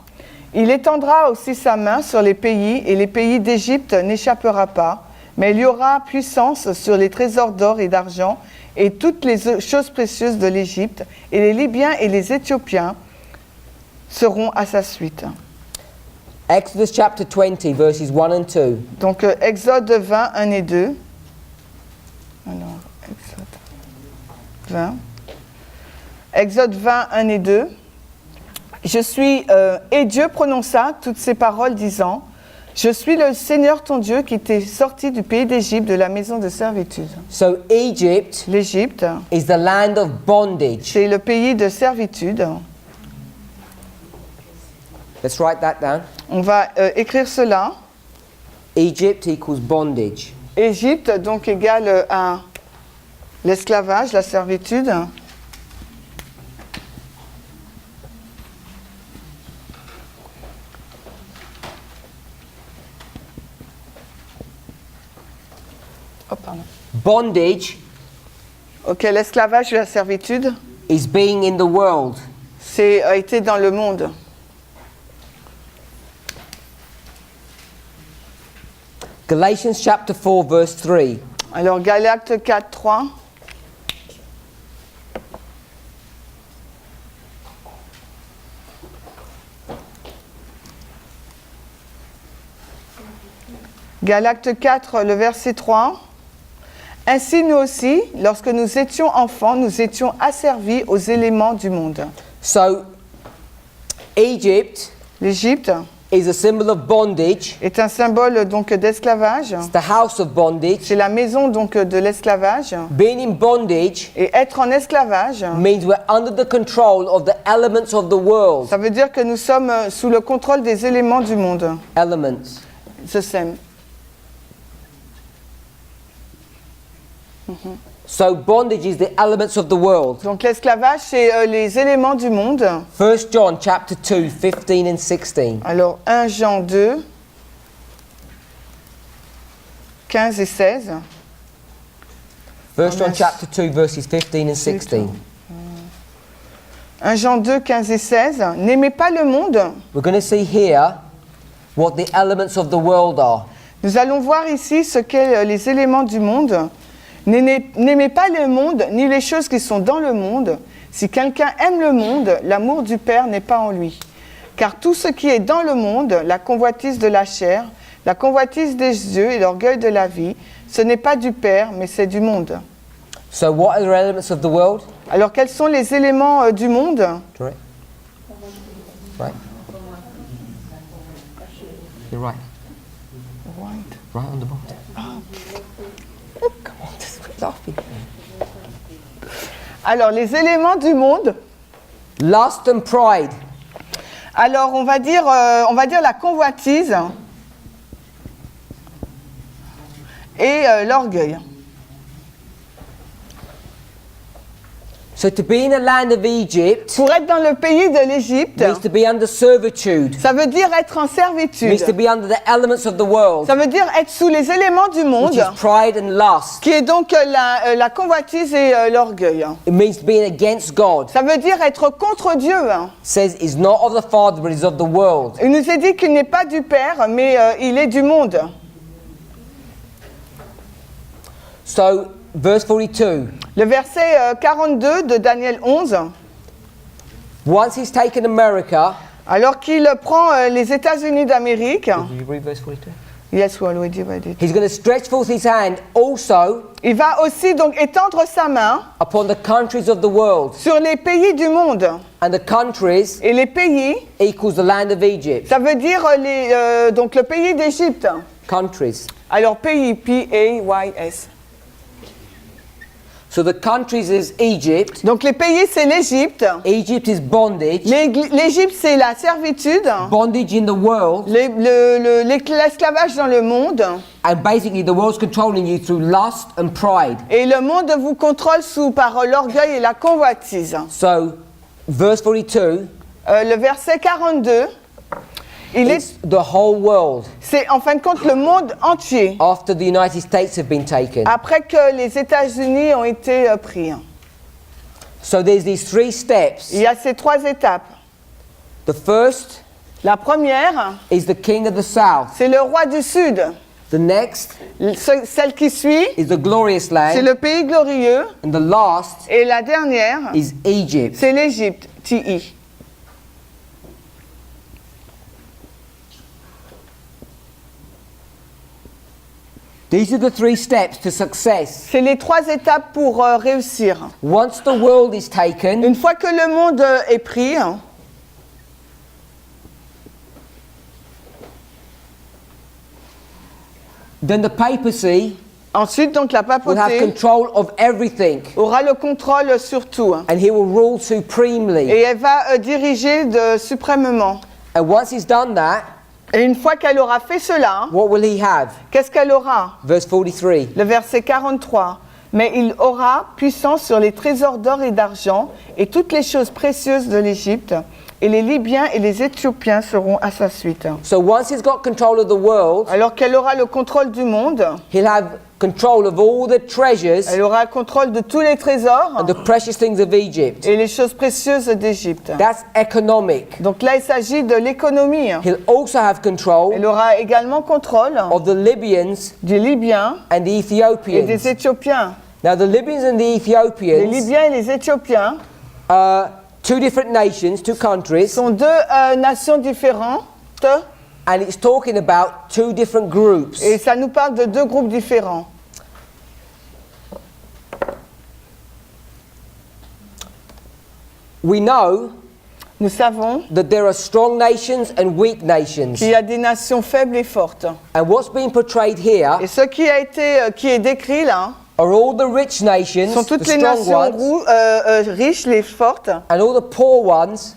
Il étendra aussi sa main sur les pays, et les pays d'Égypte n'échappera pas, mais il y aura puissance sur les trésors d'or et d'argent et toutes les choses précieuses de l'Égypte, et les Libyens et les Éthiopiens seront à sa suite. Exodus chapter 20, verses 1 and 2. Donc Exode 20, 1 et 2. Alors, Exode 20. Exode 20, 1 et 2. Je suis, et Dieu prononça toutes ces paroles disant, je suis le Seigneur ton Dieu qui t'est sorti du pays d'Égypte, de la maison de servitude. So, Egypt L'Égypte, is the land of bondage. c'est le pays de servitude. Let's write that down. On va écrire cela. Egypt equals bondage. Égypte, donc, égale à l'esclavage, la servitude. Oh, pardon. Bondage Ok, l'esclavage et la servitude, is being in the world. c'est a été dans le monde. Galatians chapter 4, verse 3. Alors, Galates 4, 3. Galates 4, le verset 3. Ainsi, nous aussi, lorsque nous étions enfants, nous étions asservis aux éléments du monde. So, Egypt L'Égypte is a symbol of bondage. est un symbole donc d'esclavage. It's the house of bondage. C'est la maison donc de l'esclavage. Being in bondage Et être en esclavage, means we're under the control of the elements of the world. ça veut dire que nous sommes sous le contrôle des éléments du monde. Elements. The same. So, bondage is the elements of the world. Donc l'esclavage, c'est les éléments du monde. 1 John chapter 2, 15 and 16. Alors 1 Jean 2, 15 et 16. 1 John chapter 2, verses 15 and 16. 1 Jean 2, 15 et 16. N'aimez pas le monde. We're going to see here what the elements of the world are. Nous allons voir ici ce qu'est les éléments du monde. N'aimez pas le monde, ni les choses qui sont dans le monde. Si quelqu'un aime le monde, l'amour du Père n'est pas en lui. Car tout ce qui est dans le monde, la convoitise de la chair, la convoitise des yeux et l'orgueil de la vie, ce n'est pas du Père, mais c'est du monde. So, what are the elements of the world? Alors, quels sont les éléments du monde? Right. Right. You're right. Right on the bottom. Oh, come on, just quit laughing. Alors, les éléments du monde. Lust and pride. Alors, on va dire la convoitise et l'orgueil. So to be in the land of Egypt Pour être dans le pays de l'Égypte, means to be under servitude. ça veut dire être en servitude. Means to be under the elements of the world, Ça veut dire être sous les éléments du monde, which is pride and lust. qui est donc la convoitise et l'orgueil. It means being against God. Ça veut dire être contre Dieu. It says he's not of the Father, but he's of the world. Il nous est dit qu'il n'est pas du Père, mais il est du monde. So, verse 42. Le verset 42 de Daniel 11, Once he's taken America. alors qu'il prend les États-Unis d'Amérique, Did you read verse 42? yes, we already read it. He's going to stretch forth his hand also Il va aussi donc étendre sa main upon the countries of the world. sur les pays du monde. And the countries Et les pays, equals the land of Egypt. ça veut dire donc le pays d'Égypte. Countries. Alors pays, P-A-Y-S. So the countries is Egypt. Donc les pays, c'est l'Égypte. Egypt is bondage. L'Égypte, c'est la servitude. Bondage in the world. L'esclavage dans le monde. And basically the world's controlling you through lust and pride. Et le monde vous contrôle par l'orgueil et la convoitise. So, verse 42. Le verset 42, It's the whole world c'est en fin de compte le monde entier. after the United States have been taken. Après que les États-Unis ont été pris. So there's these three steps. Il y a ces trois étapes. The first La première, is the king of the south. c'est le roi du Sud. The next Celle qui suit, is the glorious c'est land. le pays glorieux. And the last Et la dernière, is Egypt. c'est l'Égypte, T-I. These are the three steps to success. C'est les trois étapes pour réussir. Once the world is taken, Une fois que le monde est pris, then the papacy ensuite donc la will have papauté control of everything. aura le contrôle sur tout. And he will rule supremely. Et elle va diriger suprêmement. And once he's done that, Et une fois qu'elle aura fait cela, what will he have? qu'est-ce qu'elle aura? Verse 43. Le verset 43. Mais il aura puissance sur les trésors d'or et d'argent et toutes les choses précieuses de l'Égypte. Et les Libyens et les Éthiopiens seront à sa suite. So once he's got control of the world, Alors qu'elle aura le contrôle du monde, he'll have control of all the treasures elle aura le contrôle de tous les trésors and the precious things of Egypt. et les choses précieuses d'Égypte. That's economic. Donc là, il s'agit de l'économie. He'll also have control Elle aura également contrôle of the Libyans des Libyens and the et Ethiopians. des Éthiopiens. Now the Libyans and the Les Ethiopians Libyens et les Éthiopiens are two different nations, two countries, sont deux nations différentes and it's talking about two different groups. et ça nous parle de deux groupes différents. We know Nous savons that there are strong nations and weak nations. qu'il y a des nations faibles et fortes. And what's being portrayed here Et ce qui est décrit là, are all the rich nations, sont the toutes les strong nations ones, riches, les fortes, and all the poor ones.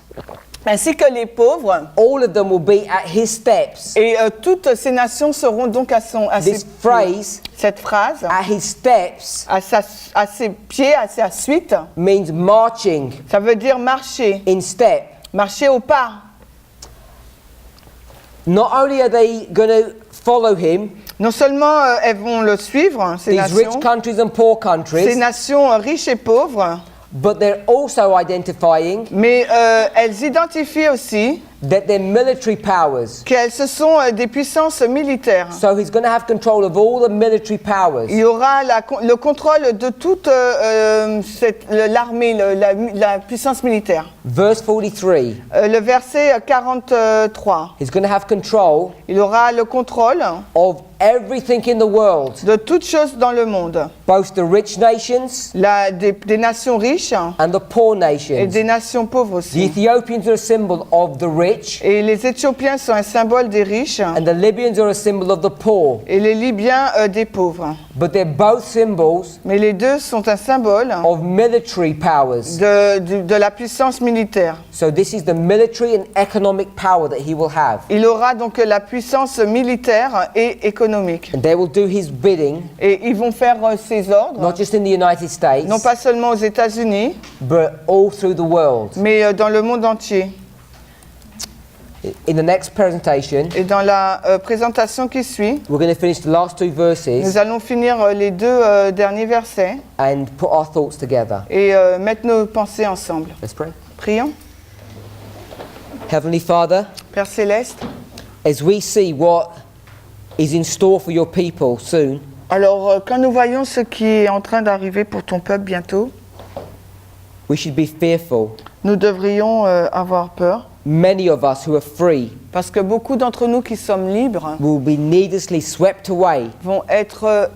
ainsi que les pauvres. All of them will be at his steps. Et toutes ces nations seront donc à ses This phrase, cette phrase, at his steps, à ses pieds, à sa suite, means marching ça veut dire marcher, in step. marcher au pas. Not only are they going to follow him, Non seulement elles vont le suivre, ces these rich nations, countries and poor ces countries, nations riches et pauvres, but they're also identifying mais elles identifient aussi that they're military powers. qu'elles ce sont des puissances militaires. So he's going to have control of all the military powers. Il y aura le contrôle de toute l'armée, la puissance militaire. Verse 43, Le verset 43. he's going to have control Il aura le contrôle of everything in the world, de toutes choses dans le monde. both the rich nations Des nations riches and the poor et nations. des nations pauvres The aussi. Ethiopians are a symbol of the rich, rich, Et les Éthiopiens sont un symbole des riches and the Libyans are a symbol of the poor. et les Libyens des pauvres. But they're both symbols Mais les deux sont un symbole of military powers. de la puissance militaire. So this is the military and economic power that he will have. Il aura donc la puissance militaire et économique. And they will do his bidding, Et ils vont faire ses ordres, not just in the United States, non pas seulement aux États-Unis, but all through the world. mais dans le monde entier. In the next presentation, Et dans la présentation qui suit, we're going to finish the last two nous verses allons finir les deux derniers versets and put our thoughts together. et mettre nos pensées ensemble. Let's pray. Prions. Heavenly Father, Père Céleste, as we see what is in store for your people soon, alors quand nous voyons ce qui est en train d'arriver pour ton peuple bientôt, we should be fearful. nous devrions avoir peur. Many of us who are free Parce que beaucoup d'entre nous qui sommes libres will be needlessly swept away vont être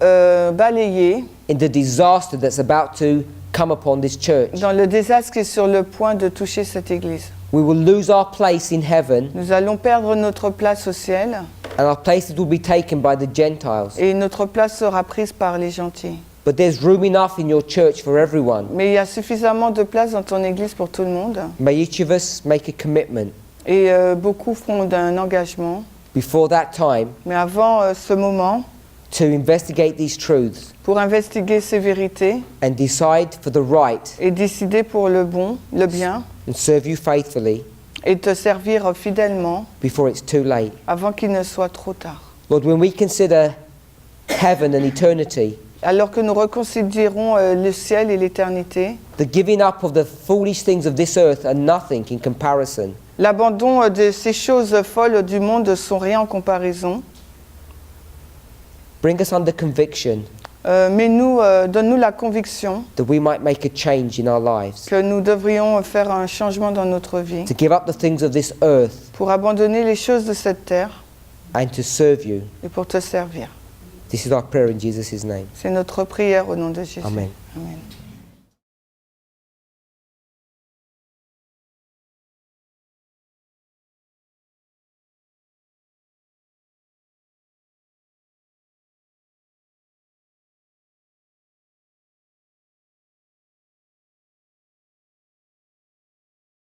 balayés in the disaster that's about to come upon this church. dans le désastre qui est sur le point de toucher cette église. We will lose our place in heaven, Nous allons perdre notre place au ciel and our places will be taken by the Gentiles. et notre place sera prise par les gentils. But there's room enough in your church for everyone. Mais il y a suffisamment de place dans ton église pour tout le monde. May each of us make a commitment Et beaucoup feront d'un engagement. before that time Mais avant ce moment, to investigate these truths pour investiguer ces vérités and decide for the right et décider pour le bon, le bien, and serve you faithfully et te servir fidèlement before it's too late. avant qu'il ne soit trop tard. Lord, when we consider heaven and eternity, Alors que nous reconsidérons le ciel et l'éternité, the giving up of the foolish things of this earth are nothing in comparison. l'abandon de ces choses folles du monde sont rien en comparaison. Bring us under conviction Mais donne-nous la conviction that we might make a change in our lives, que nous devrions faire un changement dans notre vie to give up the things of this earth pour abandonner les choses de cette terre and to serve you. et pour te servir. This is our prayer in Jesus' name. C'est notre prière au nom de Jésus. Amen. Amen.